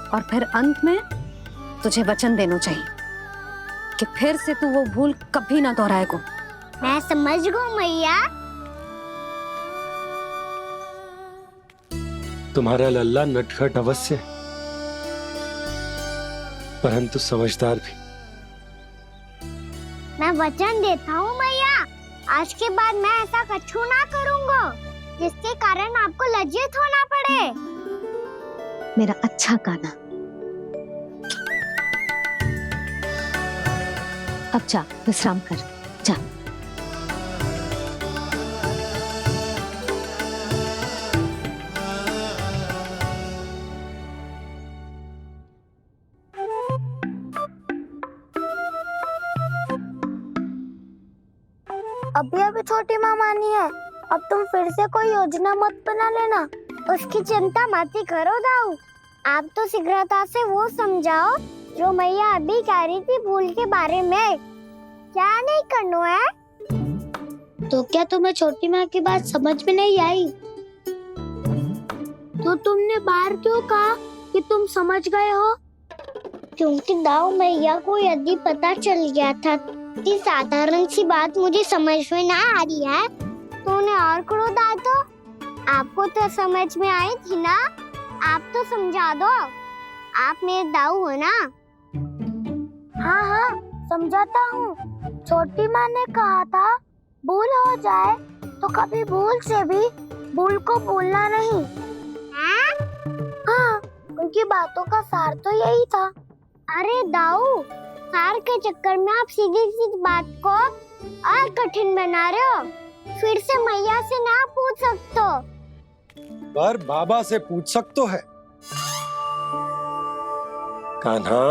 और फिर अंत में तुझे वचन देना चाहिए कि फिर से तू वो भूल कभी ना दोहराएगा। मैं समझ गई मैया। तुम्हारा लल्ला नटखट अवश्य, परंतु समझदार भी। मैं वचन देता हूँ मैया, आज के बाद मैं ऐसा कछु ना करूँगा जिसके कारण आपको लज्जित होना पड़े। मेरा अच्छा कान्हा, अब जा विश्राम कर, जा। अभी छोटी माँ मानी है, अब तुम फिर से कोई योजना मत बना लेना। उसकी चिंता मत ही करो दाऊ। आप तो शीघ्रता से वो समझाओ जो मैया अभी कह रही थी भूल के बारे में। क्या नहीं करना है? तो क्या तुम्हें छोटी माँ की बात समझ में नहीं आई? तो तुमने बाहर क्यों कहा कि तुम समझ गए हो? क्योंकि दाऊ मैया को यदि पता चल गया था कि साधारण सी बात मुझे समझ में ना आ रही है तो उन्हें और क्रोध आया तो आपको तो समझ में आई थी ना। आप तो समझा दो। आप मेरे दाऊ हो ना। हाँ हाँ समझाता हूँ। छोटी माँ ने कहा था भूल हो जाए तो कभी भूल से भी भूल को भूलना नहीं। हाँ उनकी बातों का सार तो यही था। अरे दाऊ सार के चक्कर में आप सीधी सीधी बात को और कठिन बना रहे हो। फिर से मैया से ना पूछ सकते हो पर बाबा से पूछ सकते है। कान्हा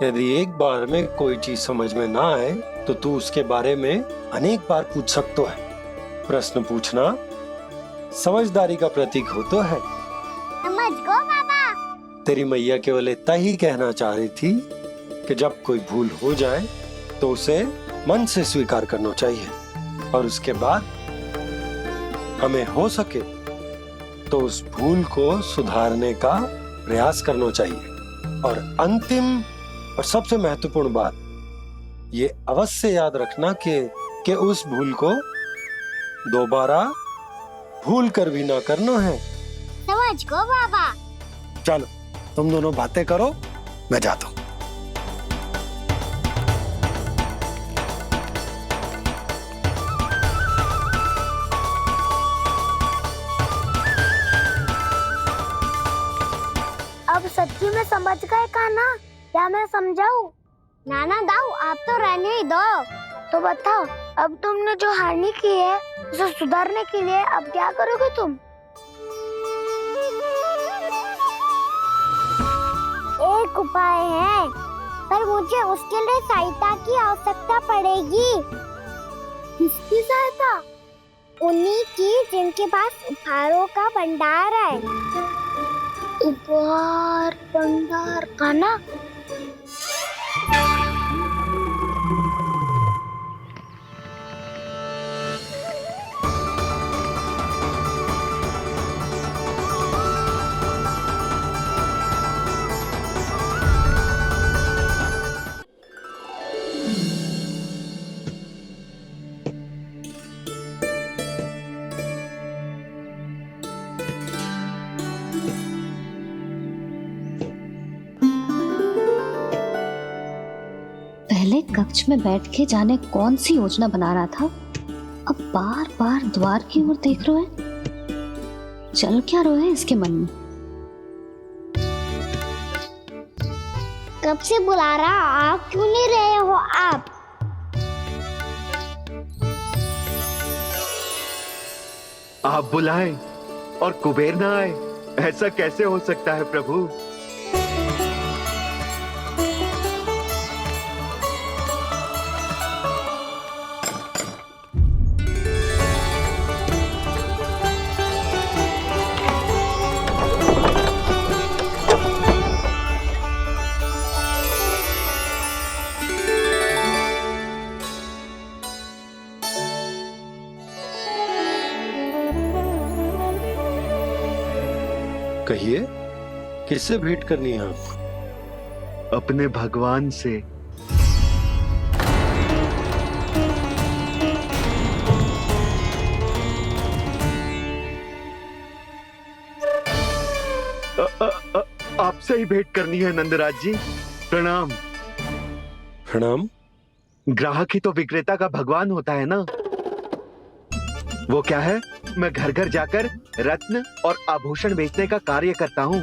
यदि एक बार में कोई चीज समझ में ना आए तो तू उसके बारे में अनेक बार पूछ सकते है। प्रश्न पूछना समझदारी का प्रतीक होता है। समझ गो बाबा। तेरी मैया केवल इतना ही कहना चाह रही थी कि जब कोई भूल हो जाए तो उसे मन से स्वीकार करना चाहिए और उसके बाद हमें हो सके तो उस भूल को सुधारने का प्रयास करना चाहिए। और अंतिम और सबसे महत्वपूर्ण बात ये अवश्य याद रखना कि उस भूल को दोबारा भूल कर भी ना करना है। समझ गो बाबा। चलो तुम दोनों बातें करो, मैं जाता हूँ। अब सच्ची में समझ गए कान्हा? क्या मैं समझाऊं? नाना दाऊ आप तो रहने ही दो। तो बताओ अब तुमने जो हानि की है उसे सुधारने के लिए अब क्या करोगे तुम? एक उपाय है पर मुझे उसके लिए सहायता की आवश्यकता पड़ेगी। किसकी सहायता? उन्हीं की जिनके पास उपहारों का भंडार है। उपहार भंडार का ना? पहले कक्ष में बैठ के जाने कौन सी योजना बना रहा था, अब बार बार द्वार की ओर देख रहे हैं। चल क्या रहे हैं इसके मन में? कब से बुला रहा, आप क्यों नहीं रहे हो? आप बुलाएं और कुबेर ना आए, ऐसा कैसे हो सकता है प्रभु? कहिए किससे भेंट करनी है आपको? अपने भगवान से। आपसे ही भेंट करनी है नंदराज जी। प्रणाम। प्रणाम। ग्राहक ही तो विक्रेता का भगवान होता है ना। वो क्या है, मैं घर घर जाकर रत्न और आभूषण बेचने का कार्य करता हूँ।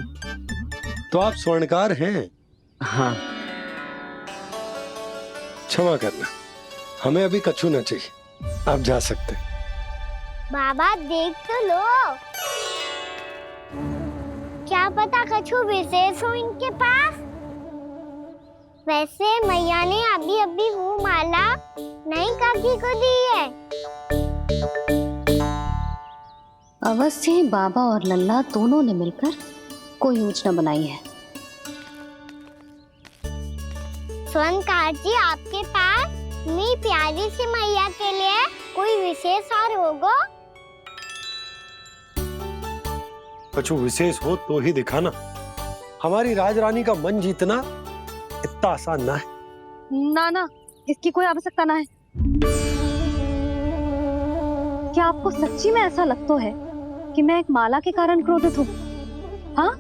तो आप स्वर्णकार हैं? हाँ। क्षमा करना, हमें अभी कछु न चाहिए, आप जा सकते। बाबा देख तो लो, क्या पता कछु विशेष हो इनके पास। वैसे मैया ने अभी अभी वो माला नई काकी को दी है। अवश्य ही बाबा और लल्ला दोनों ने मिलकर कोई योजना बनाई है। स्वर्णकार जी, आपके पास मेरी प्यारी सी मैया के लिए कोई विशेष हार होगा? कछु विशेष हो तो ही दिखाना। हमारी राजरानी का मन जीतना इतना आसान ना है। ना ना, इसकी कोई आवश्यकता ना है। क्या आपको सच्ची में ऐसा लगता है कि मैं एक माला के कारण क्रोधित हूँ? हाँ,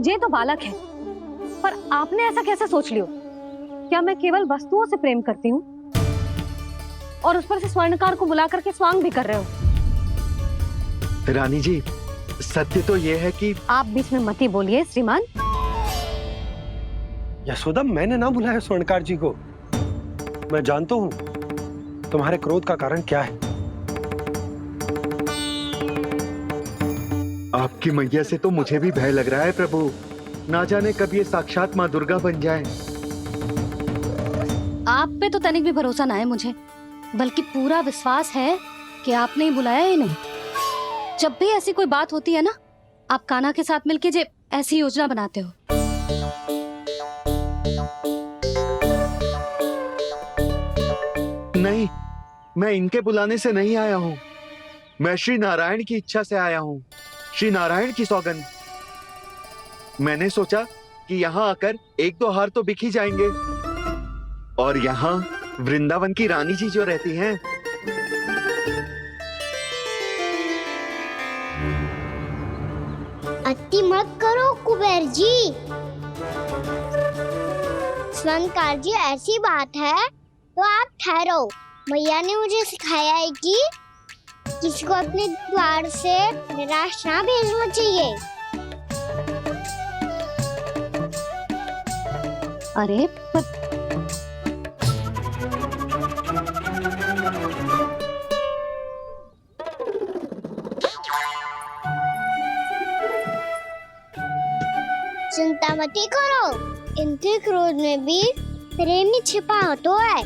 ये तो बालक है, पर आपने ऐसा कैसे सोच लियो? क्या मैं केवल वस्तुओं से प्रेम करती हूँ और उस पर से स्वर्णकार को बुला करके स्वांग भी कर रहे हो? रानी जी, सत्य तो ये है कि आप बीच में मत ही बोलिए श्रीमान। यशोदा, मैंने ना बुलाया स्वर्णकार जी को। मैं जानता हूँ तुम्हारे क्रोध का कारण क्या है। आपकी मैया से तो मुझे भी भय लग रहा है प्रभु। ना जाने कब ये साक्षात माँ दुर्गा बन जाए। आप पे तो तनिक भी भरोसा ना है मुझे, बल्कि पूरा विश्वास है कि आपने ही बुलाया ही नहीं। जब भी ऐसी कोई बात होती है ना, आप कान्हा के साथ मिलके जे ऐसी योजना बनाते हो। नहीं, मैं इनके बुलाने से नहीं आया हूँ। मैं श्री नारायण की इच्छा से आया हूँ, श्री नारायण की सौगंध। मैंने सोचा कि यहाँ आकर एक दो हार तो बिक ही जाएंगे, और यहाँ वृंदावन की रानी जी जो रहती हैं, अति मत करो कुबेर जी। स्वर्णकार जी, ऐसी बात है तो आप ठहरो। मैया ने मुझे सिखाया है कि किसी को अपने द्वार से निराश ना भेजना चाहिए। अरे पर चिंता मत करो, इनके क्रोध में भी प्रेम ही छिपा होता है।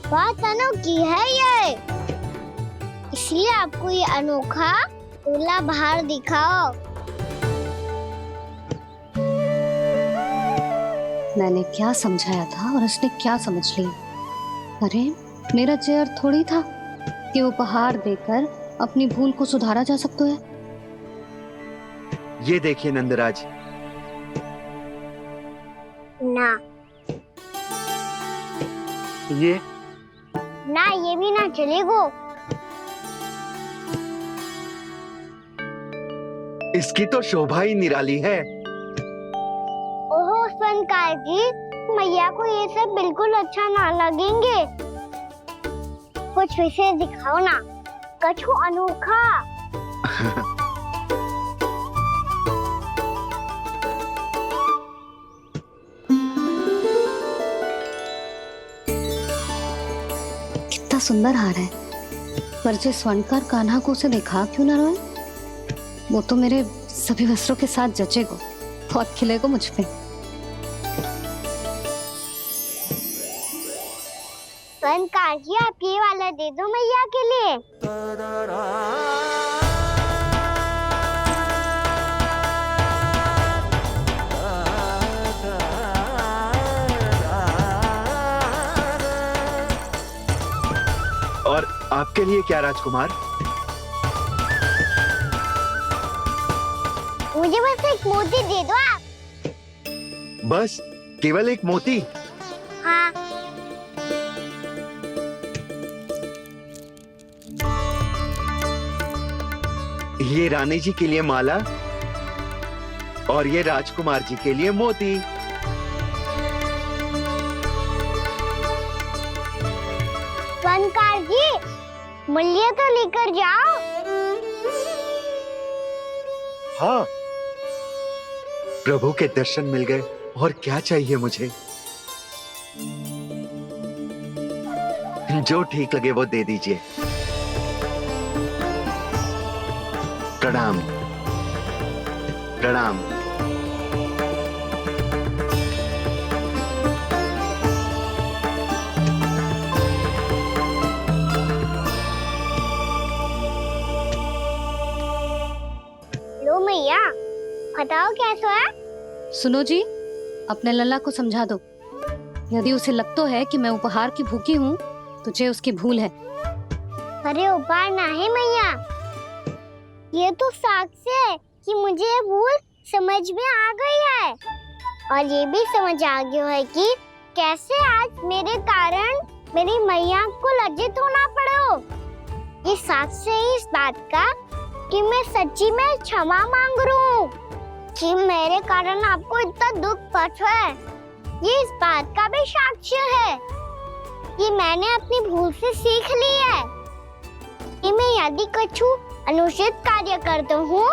बात अनोखी है ये, इसलिए आपको ये अनोखा दूल्हा बाहर दिखाओ। मैंने क्या समझाया था और उसने क्या समझ लिया? अरे मेरा चेयर थोड़ी था कि उपहार देकर अपनी भूल को सुधारा जा सकता है। ये देखिए नंदराज। ना ये ना, ये भी ना चलेगा। इसकी तो शोभा ही निराली है। ओहो स्वर्णकार जी, मैया को ये सब बिल्कुल अच्छा ना लगेंगे। कुछ विशेष दिखाओ ना, कुछ अनोखा। कितना सुंदर हार है, पर जो स्वर्णकार कान्हा को उसे दिखा क्यों ना रोए? वो तो मेरे सभी वस्त्रों के साथ जचेगा, बहुत खिलेगा मुझ पे। स्वर्णकार जी, आप ये वाला दे दो मैया के लिए। और आपके लिए क्या राजकुमार? मुझे बस एक मोती दे दो आप। बस केवल एक मोती? हाँ। ये रानी जी के लिए माला और ये राजकुमार जी के लिए मोती। स्वर्णकार जी, मूल्य तो लेकर जाओ। हाँ, प्रभु के दर्शन मिल गए, और क्या चाहिए मुझे? जो ठीक लगे वो दे दीजिए। प्रणाम प्रणाम। मैया, बताओ कैसा है? सुनो जी, अपने लल्ला को समझा दो। यदि उसे लगता है कि मैं उपहार की भूखी हूँ, तुझे उसकी भूल है। अरे उपहार ना है मैया, ये तो साक्ष्य है कि मुझे ये भूल समझ में आ गई है, और ये भी समझ आ गया है कि कैसे आज मेरे कारण मेरी मैया को लज्जित होना पड़ो। ये साक्ष्य है इस बात का कि मैं सच्ची में क्षमा मांग रहा हूँ कि मेरे कारण आपको इतना दुख पहुंचा है। ये इस बात का भी साक्ष्य है कि मैंने अपनी भूल से सीख ली है कि मैं यदि कुछ अनुचित कार्य करता हूँ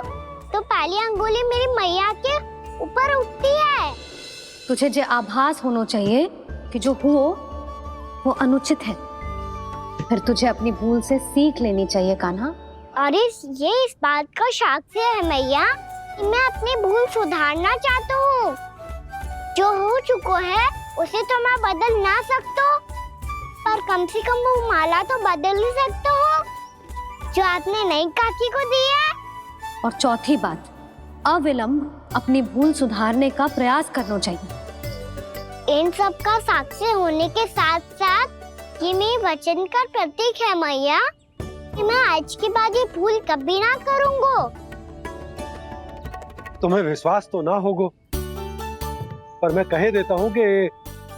तो पहली अंगुली मेरी मैया के ऊपर उठती है। तुझे जो आभास होना चाहिए कि जो हुआ वो अनुचित है, फिर तुझे अपनी भूल से सीख लेनी चाहिए कान्हा। और ये इस बात का साक्ष्य है मैया कि मैं अपनी भूल सुधारना चाहता हूँ। जो हो चुका है उसे तो मैं बदल ना सकता, पर कम से कम वो माला तो बदल ही सकता हूँ जो आपने नई काकी को दी है। और चौथी बात, अविलंब अपनी भूल सुधारने का प्रयास करना चाहिए। इन सब का साक्ष्य होने के साथ साथ ये मेरे वचन का प्रतीक है मैया कि मैं आज के बाद ये भूल कभी ना करूँगा। तुम्हें विश्वास तो ना होगा, पर मैं कह देता हूँ कि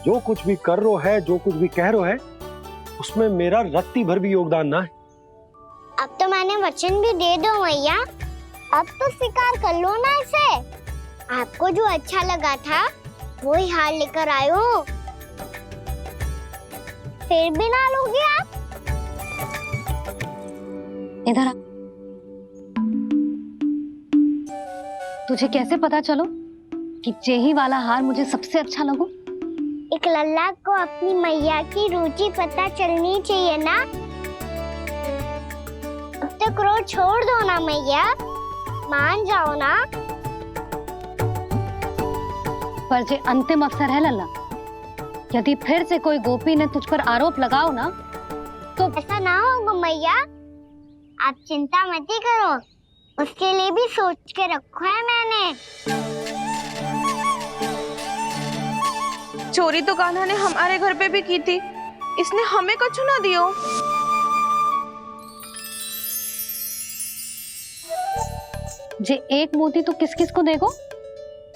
जो कुछ भी कर रो है, जो कुछ भी कह रो है, उसमें मेरा रत्ती भर भी योगदान ना है। अब तो मैंने वचन भी दे दो मैया, अब तो स्वीकार कर लो ना इसे। आपको जो अच्छा लगा था वो ही हार लेकर आए हो, फिर भी ना लोगे आप? इधर आ। तुझे कैसे पता चलो कि जेही वाला हार मुझे सबसे अच्छा लगो? एक लल्ला को अपनी मैया की रुचि पता चलनी चाहिए ना। अब तो क्रोध छोड़ दो ना मैया, मान जाओ ना। पर जे अंतिम अवसर है लल्ला, यदि फिर से कोई गोपी ने तुझ पर आरोप लगाओ ना तो ऐसा ना होगा मैया, आप चिंता मत करो, उसके लिए भी सोच के रखो है मैंने। चोरी तो कान्हा ने हमारे घर पे भी की थी, इसने हमें कुछ ना दियो। जे एक मोती तो किस किस को देगो?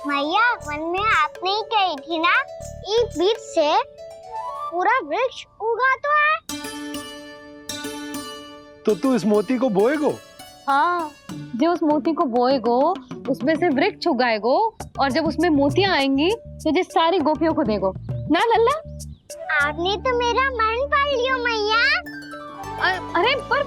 मैया, मन में आपने ही कही थी ना, एक बीज से पूरा वृक्ष उगा तो है। तो तू इस मोती को बोएगो? हाँ, जो उस मोती को बोएगो उसमें से वृक्ष उगाएगो, और जब उसमें मोतियां आएंगी तो जिस सारी गोपियों को देगो ना लल्ला। आपने तो मेरा मन पढ़ लियो मैया। अरे पर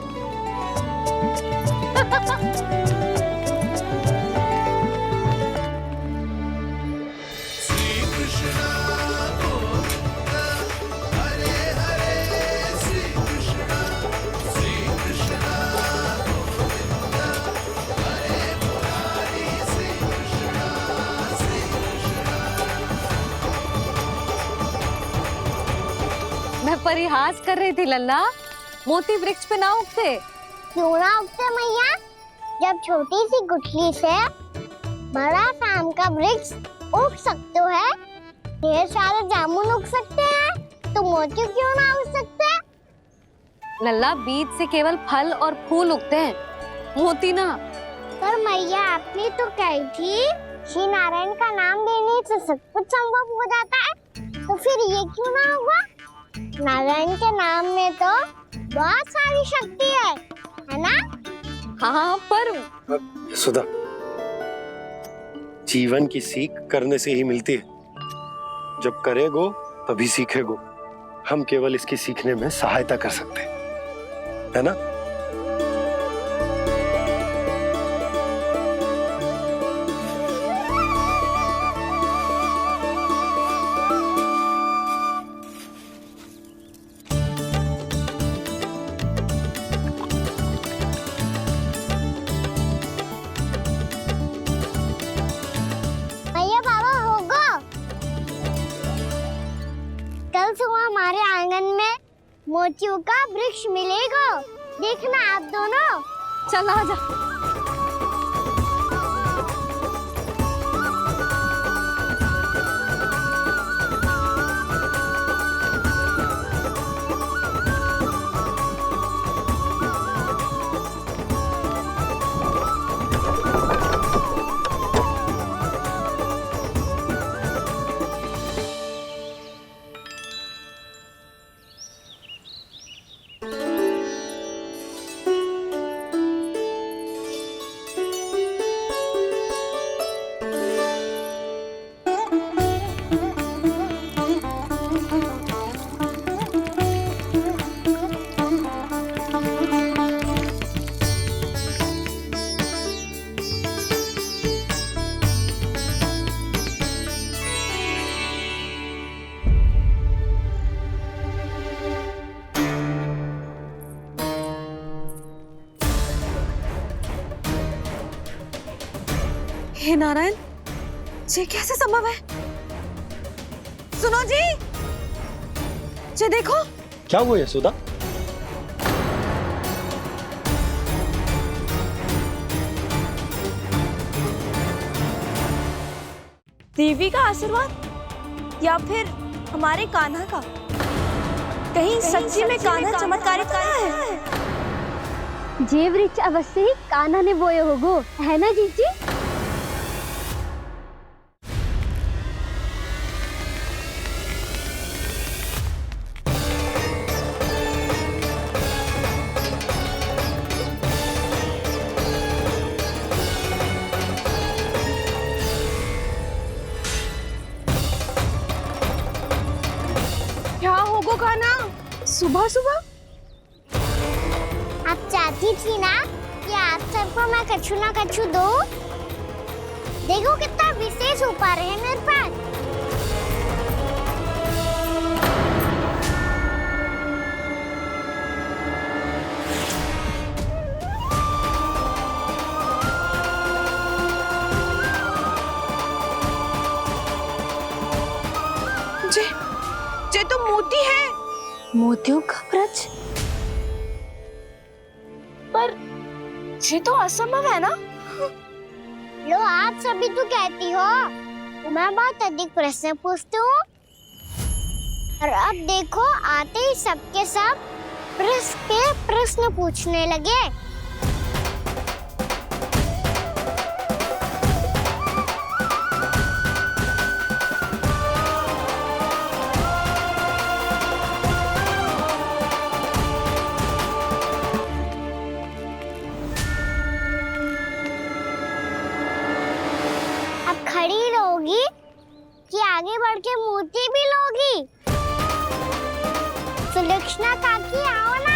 मैं परिहास कर रही थी लल्ला, मोती वृक्ष पे ना उगते। क्यों ना उगते मैया? जब छोटी सी गुठली से बड़ा आम का वृक्ष उग सकते है, ढेर सारे जामुन उग सकते हैं, तो मोती क्यों ना उग सकते? लल्ला, बीज से केवल फल और फूल उगते हैं, मोती ना। पर मैया, आपने तो कही थी श्री नारायण का नाम लेने से सब कुछ संभव हो जाता है, तो फिर ये क्यों ना होगा? नारायण के नाम में तो बहुत सारी शक्ति है ना? हाँ, पर सुधा, जीवन की सीख करने से ही मिलती है। जब करेगो तभी सीखेगो। हम केवल इसकी सीखने में सहायता कर सकते हैं, है ना? हमारे आंगन में मोतियों का वृक्ष मिलेगा, देखना आप दोनों। चल आ जा। हे नारायण, ये कैसे संभव है? सुनो जी, ये देखो। क्या हुआ यशोदा? देवी का आशीर्वाद या फिर हमारे कान्हा का? कहीं सच्ची में कान्हा चमत्कारित कर रहा है? जे वृक्ष अवश्य ही कान्हा ने बोए होगो, है ना जीजी? क्या होगो कान्हा सुबह सुबह? आप चाहती थी ना कि आप सबको मैं कछु ना कछु दो। देखो कितना विशेष उपहार है मेरे पास। ये तो मोती है। मोतियों का ब्रज? पर ये तो असंभव है ना? लो आप सभी तो कहती हो, मैं बहुत अधिक प्रश्न पूछती हूँ और अब देखो आते ही सबके सब प्रश्न पे प्रश्न पूछने लगे। खड़ी रहोगी कि आगे बढ़ के मोती भी लोगी? सुलक्षणा काकी आओ ना।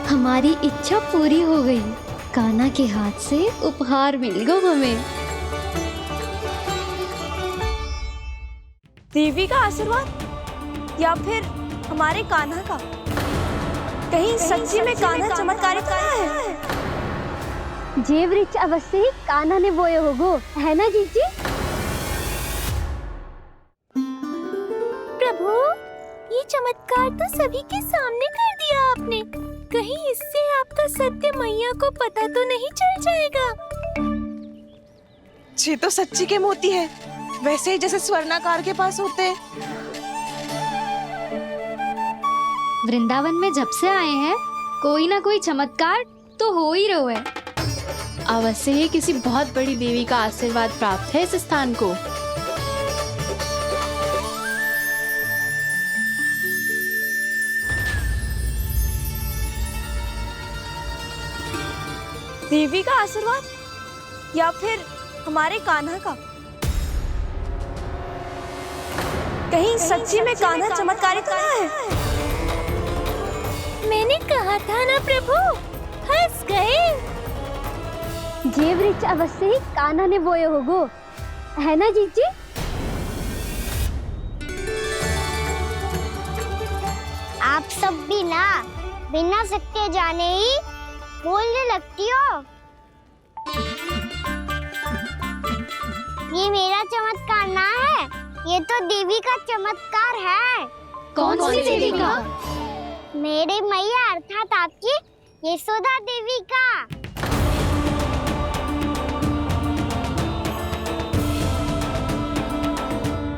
हमारी इच्छा पूरी हो गई। कान्हा के हाथ से उपहार मिल गया हमें। देवी का आशीर्वाद या फिर हमारे कान्हा का? कहीं सच्ची में कान्हा चमत्कारित कर रहा है? जे वृक्ष अवश्य ही कान्हा ने बोए होगो, है ना जीजी? प्रभु, ये चमत्कार तो सभी के सामने कर दिया आपने। कहीं इससे आपका सत्य मैया को पता तो नहीं चल जाएगा? ये तो सच्ची के मोती है, वैसे ही जैसे स्वर्णाकार के पास होते हैं। वृंदावन में जब से आए हैं कोई ना कोई चमत्कार तो हो ही रहा है। अवश्य ही किसी बहुत बड़ी देवी का आशीर्वाद प्राप्त है इस स्थान को। देवी का आशीर्वाद या फिर हमारे कान्हा का? कहीं सच्ची में कान्हा चमत्कारित कर रहा है? मैंने कहा था ना प्रभु, हंस गए। जे वृक्ष अवश्य ही कान्हा ने बोए होगो, है ना जीजी? आप सब भी ना बिना सत्य जाने ही बोलने लगती हो। ये मेरा चमत्कार ना है, ये तो देवी का चमत्कार है। कौन सी देवी का? मेरे मैया अर्थात आपकी यशोदा देवी का।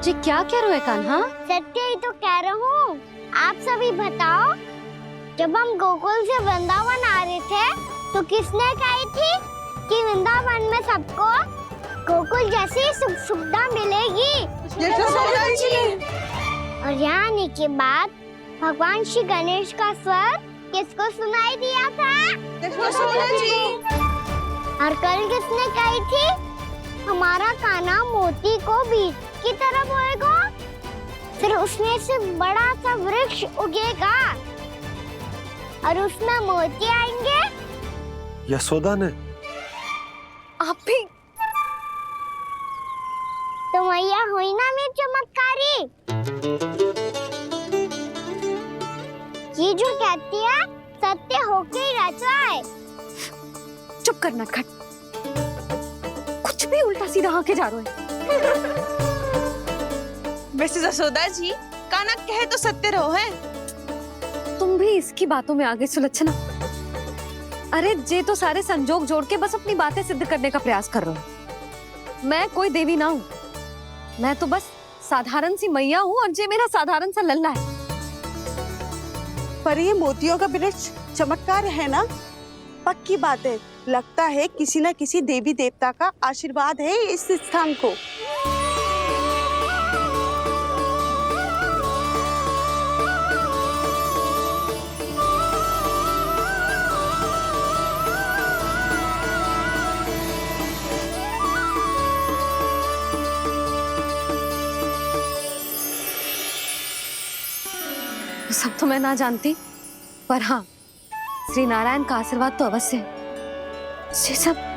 जी क्या कह रहे हो कान्हा? सत्य ही तो कह रहा हूँ। आप सभी बताओ, जब हम गोकुल से वृंदावन आ रहे थे तो किसने कही थी कि वृंदावन में सबको गोकुल जैसी सुख सुविधा मिलेगी? और यहाँ आने के बाद भगवान श्री गणेश का स्वर किसको सुनाई दिया था? और कल किसने कही थी हमारा कान्हा मोती को बीज की तरफ होएगा, फिर उसमें से बड़ा सा वृक्ष उगेगा और उसमें मोती आएंगे? यशोदा ने। आप भी तो मैया हुई ना मेरी चमत्कारी। ये जो कहती है सत्य होके ही रहता है। चुप कर नटखट, कुछ भी उल्टा सीधा आके जा रहे हो। वैसे जसोदा जी, कान्हा कहे तो सत्य रहो है। तुम भी इसकी बातों में आगे सुलझना। अरे जे तो सारे संजोग जोड़ के बस अपनी बातें सिद्ध करने का प्रयास कर रहे हो। मैं कोई देवी ना हूँ, मैं तो बस साधारण सी मैया हूँ और जे मेरा साधारण सा लल्ला है। पर ये मोतियों का वृक्ष चमत्कार है ना? पक्की बात है, लगता है किसी न किसी देवी देवता का आशीर्वाद है इस स्थान को। सब तो मैं ना जानती, पर हाँ, श्री नारायण का आशीर्वाद तो अवश्य है। ये सब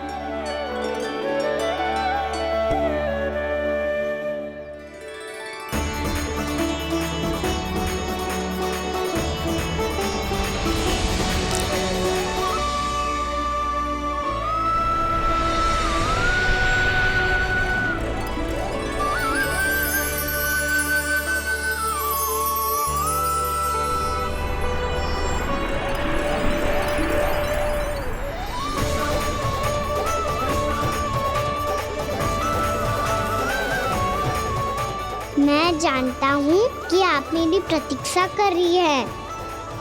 मैं जानता हूँ कि आप मेरी प्रतीक्षा कर रही है।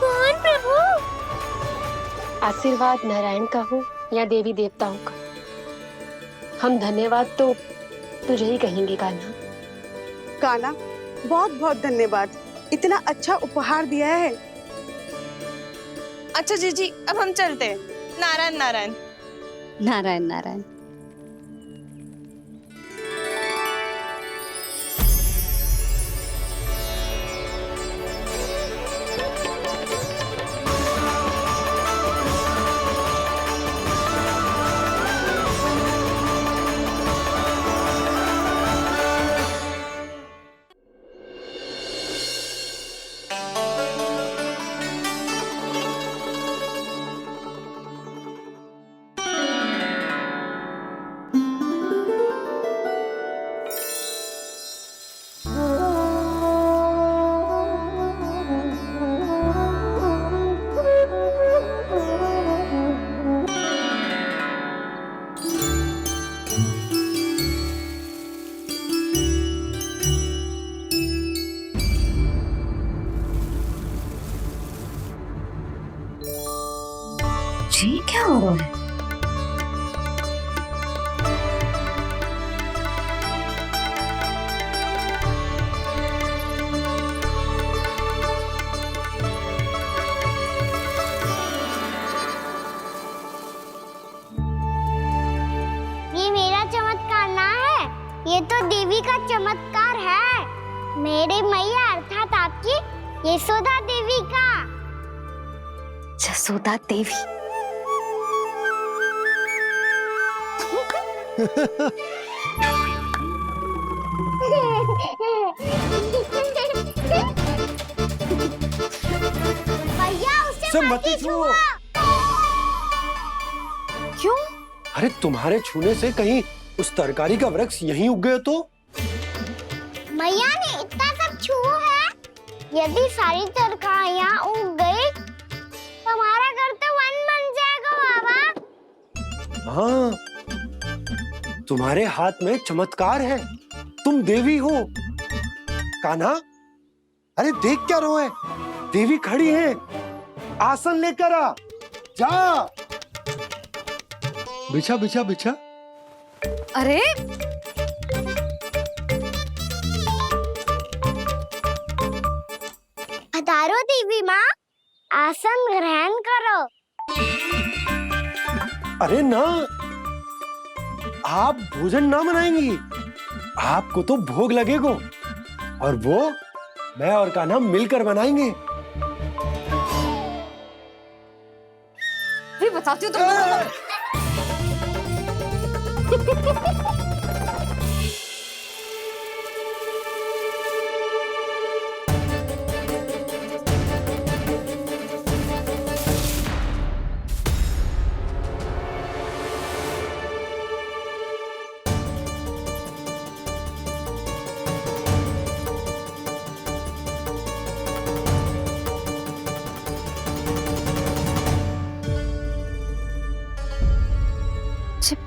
कौन प्रभु? आशीर्वाद नारायण का हो या देवी देवताओं का, हम धन्यवाद तो तुझे ही कहेंगे कान्हा। कान्हा, बहुत बहुत धन्यवाद, इतना अच्छा उपहार दिया है। अच्छा जीजी, अब हम चलते हैं। नारायण नारायण। नारायण नारायण। जी क्या हो रहा है? ये मेरा चमत्कार ना है, ये तो देवी का चमत्कार है। मेरे मैया अर्थात आपकी यशोदा देवी का। यशोदा देवी। भैया उसे मत छुओ। क्यों? अरे तुम्हारे छूने से कहीं उस तरकारी का वृक्ष यहीं उग गए तो? मैया ने इतना सब छुआ है, यदि सारी तरकारियां उग गई तो हमारा घर तो वन बन जाएगा बाबा। हाँ, तुम्हारे हाथ में चमत्कार है, तुम देवी हो। कान्हा, अरे देख क्या रो है, देवी खड़ी है, आसन लेकर आ, जा। बिछा बिछा बिछा। अरे पधारो देवी माँ, आसन ग्रहण करो। अरे ना, आप भोजन ना बनाएंगी, आपको तो भोग लगेगा और वो मैं और कान्हा मिलकर बनाएंगे। भी बताती हूँ तुमको।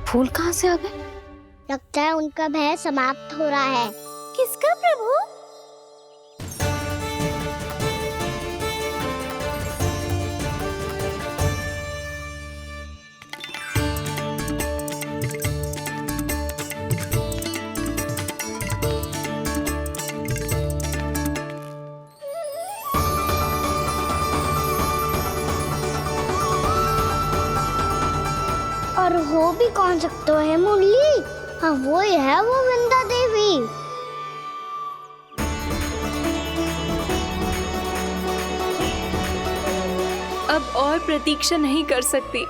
फूल कहाँ से आ गए? लगता है उनका भय समाप्त हो रहा है। किसका प्रभु? और हो भी कौन सकता है मुरली? हाँ वो ही है, वो वृंदा देवी। अब और प्रतीक्षा नहीं कर सकती।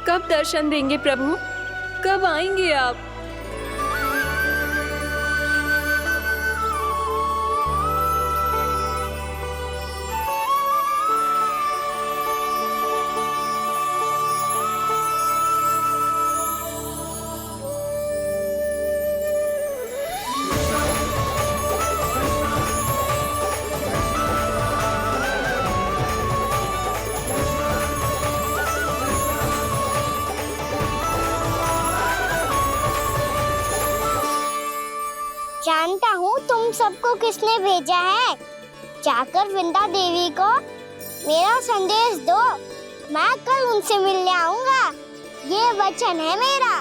कब दर्शन देंगे प्रभु? कब आएंगे आप? जानता हूँ तुम सबको किसने भेजा है। जाकर वृंदा देवी को मेरा संदेश दो, मैं कल उनसे मिलने आऊंगा, ये वचन है मेरा।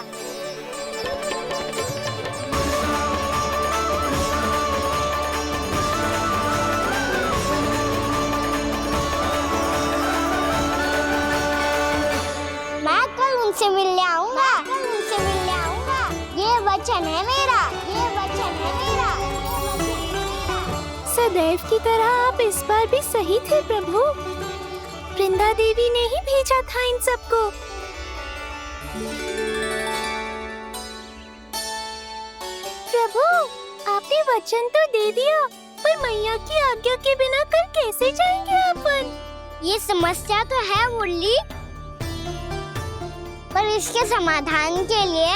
मैं कल उनसे मिलने आऊंगा, ये वचन है मेरा, ये वचन है मेरा। सदैव की तरह आप इस बार भी सही थे प्रभु। वृंदा देवी ने ही भेजा था इन सबको। प्रभु, आपने वचन तो दे दिया, पर मैया की आज्ञा के बिना कल कैसे जाएंगे अपन? ये समस्या तो है मुरली, पर इसके समाधान के लिए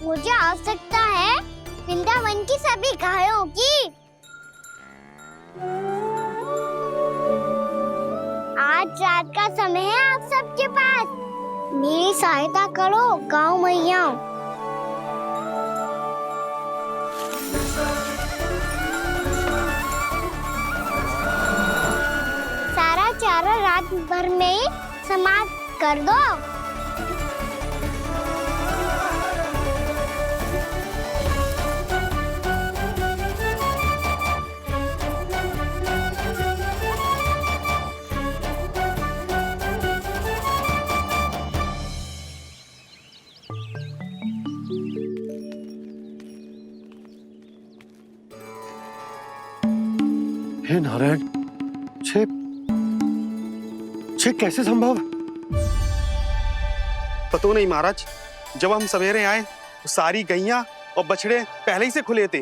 मुझे आवश्यकता है वृंदावन की सभी गायों की। आज रात का समय है आप सबके पास, मेरी सहायता करो गाँव मैया। सारा चारा रात भर में समाप्त कर दो। हे नारायण, छे कैसे संभव? पता नहीं महाराज, जब हम सवेरे आए तो सारी गैया और बछड़े पहले ही से खुले थे।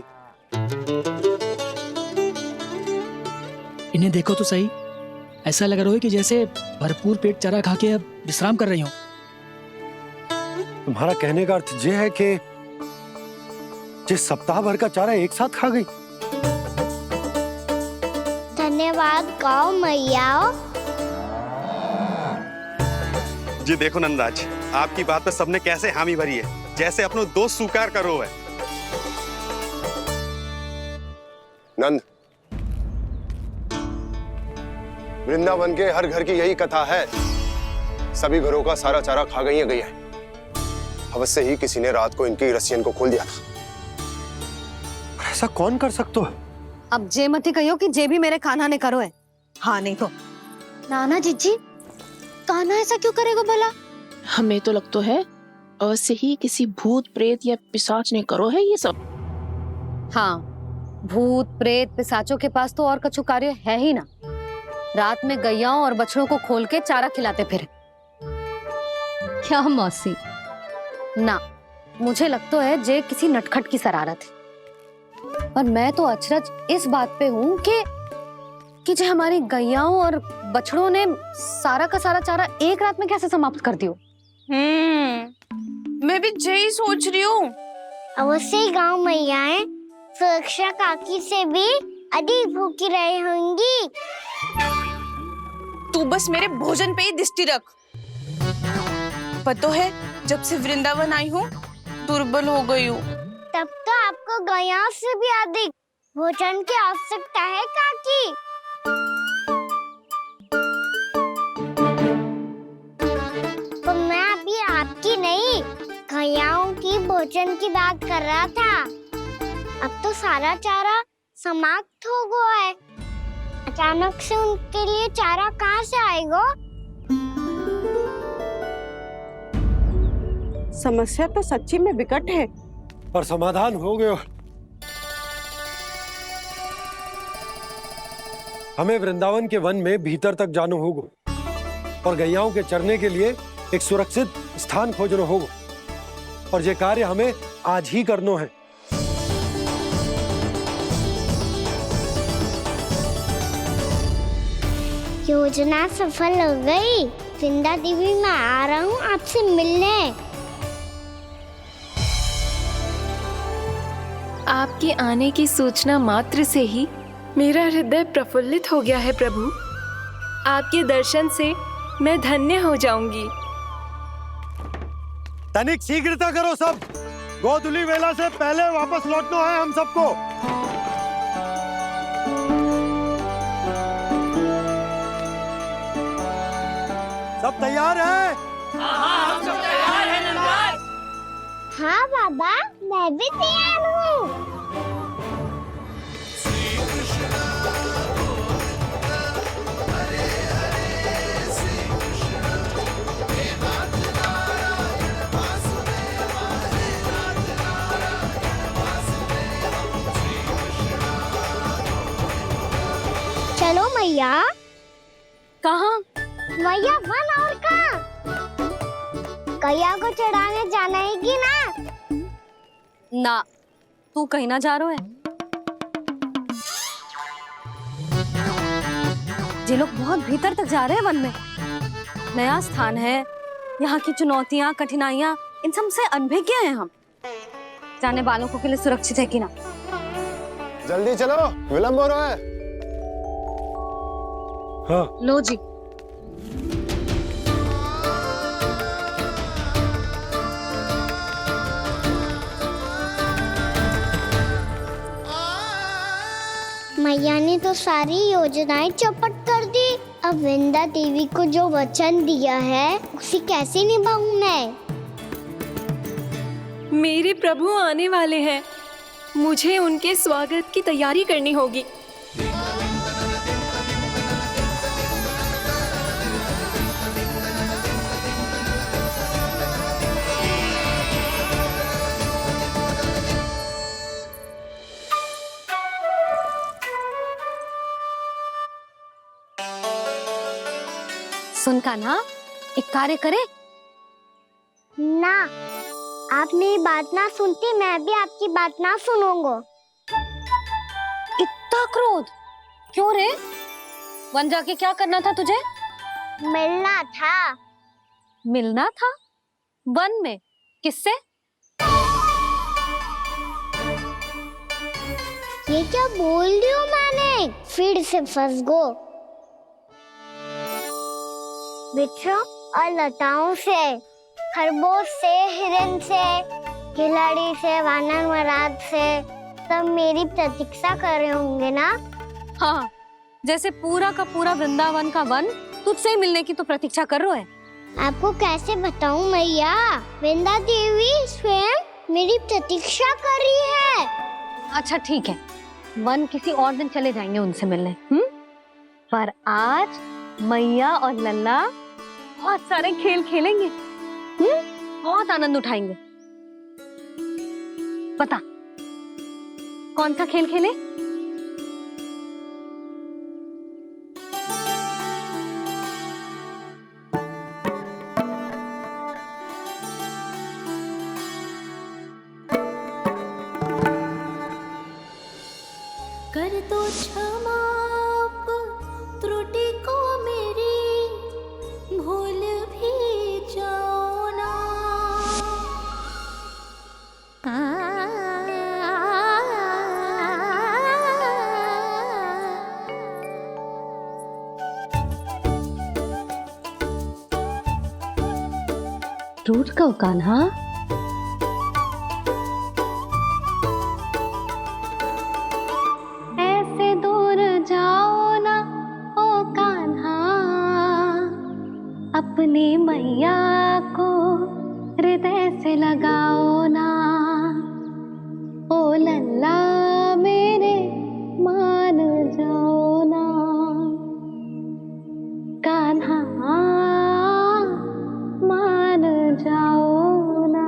इन्हें देखो तो सही, ऐसा लग रहा है कि जैसे भरपूर पेट चारा खा के अब विश्राम कर रही हो। तुम्हारा कहने का अर्थ ये है कि जिस सप्ताह भर का चारा एक साथ खा गई। धन्यवाद गाँव मैया। जी देखो नंदराज, आपकी बात पर सबने कैसे हामी भरी है, जैसे अपनो दोस्त स्वीकार करो है। नंद, वृंदावन के हर घर की यही कथा है। सभी घरों का सारा चारा खा गई है गैया। अवश्य ही किसी ने रात को इनकी रस्सियन को खोल दिया था। ऐसा कौन कर सकते हो? अब जे मत ही कहियो कि जे भी मेरे कान्हा ने करो है। हाँ नहीं तो नाना जीजी, कान्हा ऐसा क्यों करेगा भला? हमें तो लगता है अवश्य ही किसी भूत प्रेत या पिशाच ने करो है ये सब। हाँ, भूत प्रेत पिशाचों के पास तो और कछु कार्य है ही ना। रात में गैयाओं और बछड़ों को खोल के चारा खिलाते फिर। क्या मौसी? ना, मुझे लगता है जे किसी नटखट की शरारत है। और मैं तो अचरज इस बात पे हूँ कि जो हमारी गैयाओं और बछड़ों ने सारा का सारा चारा एक रात में कैसे समाप्त कर दियो। मैं भी यही सोच रही हूँ। अवश्य ही गांव मैयाएं सुरक्षा काकी से भी अधिक भूखी रही होंगी। तू बस मेरे भोजन पे ही दृष्टि रख। पता है जब से वृंदावन आई हूँ दुर्बल हो गई हूँ। तब तो आपको गैयाओं से भी अधिक भोजन की आवश्यकता है काकी। तो मैं अभी आपकी नहीं गैयाओं की भोजन की बात कर रहा था। अब तो सारा चारा समाप्त हो गया है। अचानक से उनके लिए चारा कहाँ से आएगा? समस्या तो सच्ची में विकट है, पर समाधान हो गया। हमें वृंदावन के वन में भीतर तक जाना होगा और गैयाओं के चरने के लिए एक सुरक्षित स्थान खोजना होगा। और ये कार्य हमें आज ही करना है। योजना सफल हो गई। वृंदा देवी, मैं आ रहा हूँ आपसे मिलने। आपके आने की सूचना मात्र से ही मेरा हृदय प्रफुल्लित हो गया है प्रभु। आपके दर्शन से मैं धन्य हो जाऊंगी। तनिक शीघ्रता करो सब। गोधुली वेला से पहले वापस लौटना है हम सबको। सब तैयार है? हाँ, हम सब तैयार हैं नंदराज। हाँ बाबा, मैं भी तैयार हूँ। चलो मैया। कहाँ? मैया वन और कहाँ? गैया को चढ़ाने जाना है कि ना? ना, तू कहीं ना जा रहा है। ये लोग बहुत भीतर तक जा रहे हैं वन में। नया स्थान है, यहाँ की चुनौतियाँ कठिनाइयाँ इन सब से अनभिज्ञ हैं हम। जाने वालों के लिए सुरक्षित है कि ना? जल्दी चलो, विलंब हो रहा है। हाँ। लो जी। मैया ने तो सारी योजनाएं चौपट कर दी। अब वृंदा देवी को जो वचन दिया है उसे कैसे निभाऊं मैं? मेरे प्रभु आने वाले हैं। मुझे उनके स्वागत की तैयारी करनी होगी। सुन कान्हा, एक कार्य करे ना। आप मेरी बात ना सुनती, मैं भी आपकी बात ना सुनूंगा। इतना क्रोध क्यों रे? वन जाके क्या करना था तुझे? मिलना था। मिलना था? वन में? किससे? ये क्या बोल रही हूँ मैंने? फिर से फंस गो। बिच्छों और लताओं से, खरगोश से, हिरन से, खिलाड़ी से, वानर महाराज से, सब मेरी प्रतीक्षा कर रहे होंगे ना? हाँ, जैसे पूरा का पूरा वृंदावन का वन तुझसे ही मिलने की तो प्रतीक्षा कर रहा है। आपको कैसे बताऊं मैया, वृंदा देवी स्वयं मेरी प्रतीक्षा कर रही है। अच्छा ठीक है, वन किसी और दिन चले जाएंगे उनसे मिलने। पर आज मैया और लल्ला बहुत सारे खेल खेलेंगे। बहुत आनंद उठाएंगे। बता कौन सा खेल खेले? कर दो क्षमा त्रुटि को मेरी, भूल भी जाओ ना। टूट कब कान्हा? ऐसे दूर जाओ ना ओ कान्हा, अपनी मैया को हृदय से लगाओ ना। ओ लल्ला मेरे मान जाओ ना, कान्हा मान जाओ ना।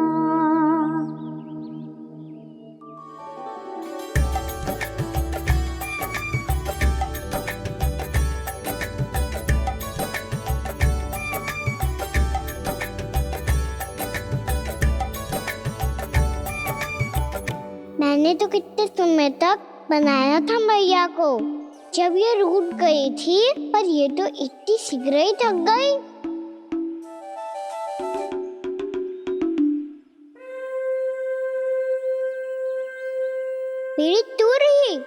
मैंने तो कितने समय तक बनाया था मैया को, जब ये रूठ गई थी, पर ये तो इतनी शीघ्र ही थक गई। मेरी तू रही।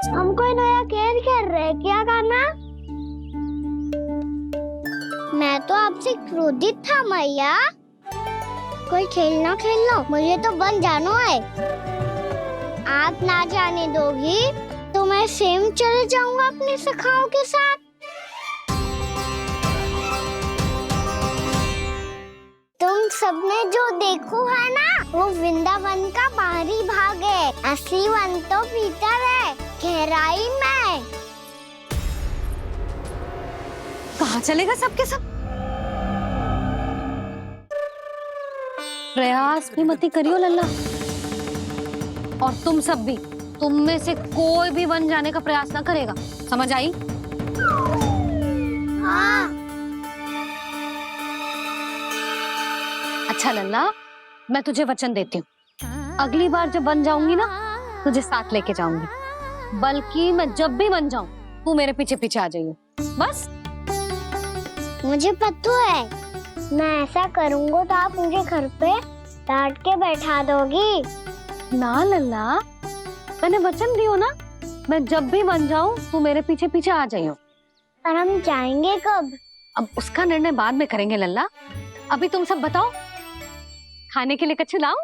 हम कोई नया खेल खेल रहे क्या करना? मैं तो आपसे क्रोधित था मैया। कोई खेलना खेल लो, मुझे तो बन जाना है। आप ना जाने दोगी तो मैं स्वयं चले जाऊंगा अपने सखाओं के साथ। तुम सबने जो देखो है ना, वो वृंदावन का बाहरी भाग है। असली वन तो भीतर है, गहराई में। कहाँ चलेगा सबके सब? प्रयास भी मत करियो लल्ला। और तुम सब भी, तुम में से कोई भी वन जाने का प्रयास ना करेगा, समझ आई? हाँ। अच्छा लल्ला, मैं तुझे वचन देती हूँ, अगली बार जब बन जाऊंगी ना, तुझे साथ लेके जाऊंगी। बल्कि मैं जब भी बन जाऊं, तू मेरे पीछे पीछे आ जाइयो, बस। मुझे पता है, मैं ऐसा करूंगा तो आप मुझे घर पे डांट के बैठा दोगी। ना लल्ला, मैंने वचन दियो ना, मैं जब भी बन जाऊं, तू मेरे पीछे पीछे आ जाइयो। पर हम जाएंगे कब? अब उसका निर्णय बाद में करेंगे लल्ला। अभी तुम सब बताओ, खाने के लिए कुछ लाऊं?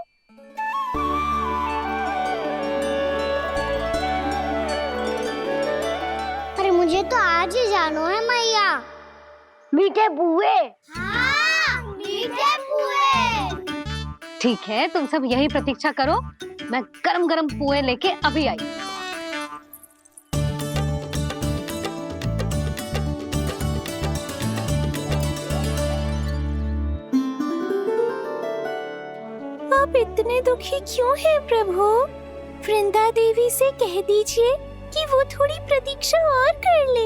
अरे मुझे तो आज ही जाना है मैया। मीठे पुए। हाँ, मीठे पुए। ठीक है, तुम सब यही प्रतीक्षा करो, मैं गरम गरम पुए लेके अभी आई। आप इतने दुखी क्यों हैं प्रभु? वृंदा देवी से कह दीजिए कि वो थोड़ी प्रतीक्षा और कर ले।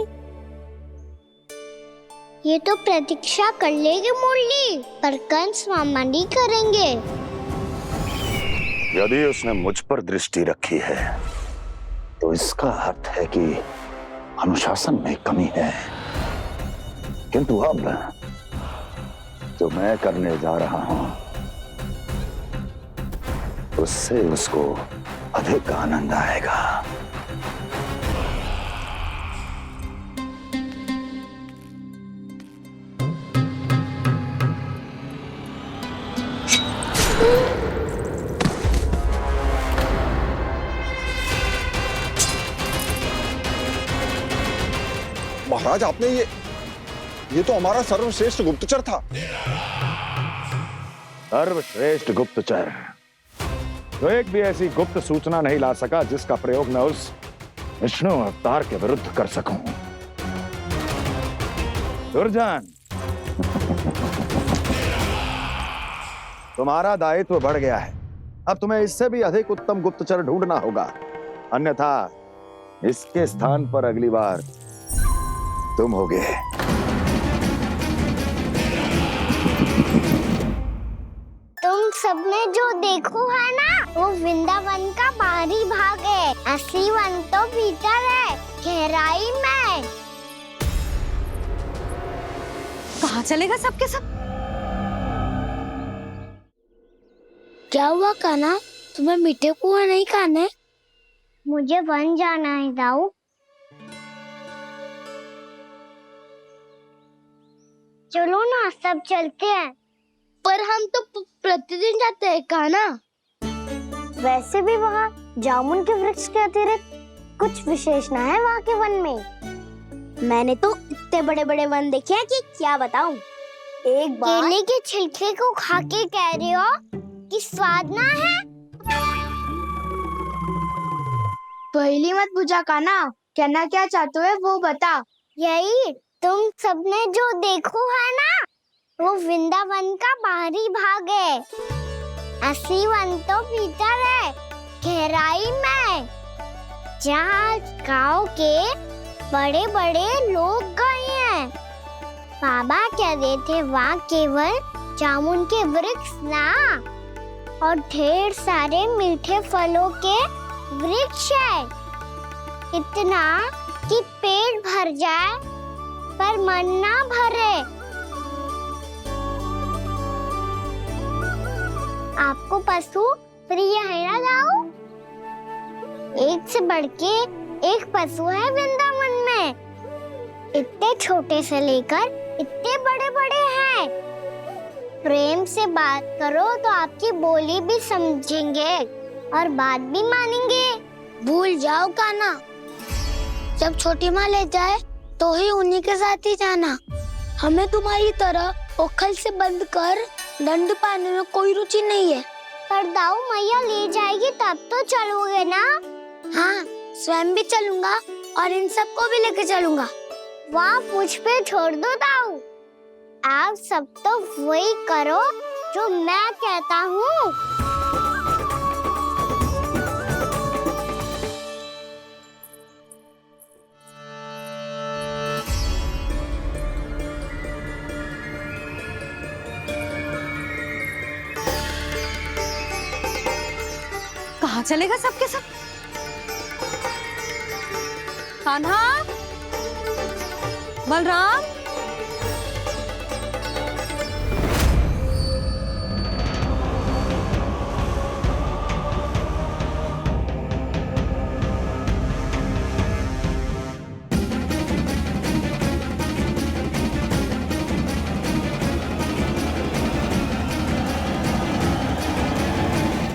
ये तो प्रतीक्षा कर लेगी मुरली, पर कंस मामा नहीं करेंगे। यदि उसने मुझ पर दृष्टि रखी है तो इसका अर्थ है कि अनुशासन में कमी है। किंतु अब जो मैं करने जा रहा हूं उससे उसको अधिक आनंद आएगा। महाराज, आपने ये तो हमारा सर्वश्रेष्ठ गुप्तचर था। सर्वश्रेष्ठ गुप्तचर तो एक भी ऐसी गुप्त सूचना नहीं ला सका जिसका प्रयोग मैं उस विष्णु अवतार के विरुद्ध कर सकूं। दुर्जन, तुम्हारा दायित्व बढ़ गया है। अब तुम्हें इससे भी अधिक उत्तम गुप्तचर ढूंढना होगा, अन्यथा इसके स्थान पर अगली बार तुम होगे। तुम सबने जो देखो है ना, वो वृंदावन का बाहरी भाग है। असली वन तो भीतर है, गहराई में। कहाँ चलेगा सबके सब? क्या हुआ कान्हा, तुम्हें मीठे कुआं नहीं खाने? मुझे वन जाना है दाऊ। चलो ना, सब चलते हैं। पर हम तो प्रतिदिन जाते हैं कान्हा। वैसे भी वहाँ जामुन के वृक्ष के अतिरिक्त कुछ विशेषता है वहाँ के वन में। मैंने तो इतने बड़े बड़े वन देखे हैं कि क्या बताऊं। एक बार केले के छिलके को खा के कह रहे हो कि स्वाद ना है? पहली मत बुझा कान्हा, कहना क्या चाहते हो वो बता। यही तुम सबने जो देखो है ना, वो वृंदावन का बाहरी भाग है। असली वन तो भीतर है, गहराई में, जहाँ गांव के बड़े बड़े लोग गए हैं। बाबा कह रहे थे वहाँ केवल जामुन के वृक्ष ना, और ढेर सारे मीठे फलों के वृक्ष है। इतना कि पेट भर जाए पर मन ना भरे। आपको पशु प्रिय है ना दाऊ? एक से बढ़ के एक पशु है वृंदावन में। इतने छोटे से लेकर इतने बड़े बड़े हैं। प्रेम से बात करो तो आपकी बोली भी समझेंगे और बात भी मानेंगे। भूल जाओ कान्हा, जब छोटी माँ ले जाए तो ही उन्हीं के साथ ही जाना। हमें तुम्हारी तरह ओखल से बंद कर दंड पाने में कोई रुचि नहीं है। पर दाऊ मैया ले जाएगी तब तो चलोगे ना? हाँ, स्वयं भी चलूंगा और इन सबको भी लेके चलूंगा। वाह, मुझ पे छोड़ दो दाऊ। आप सब तो वही करो जो मैं कहता हूँ। कहाँ चलेगा सबके सब? कान्हा, बलराम,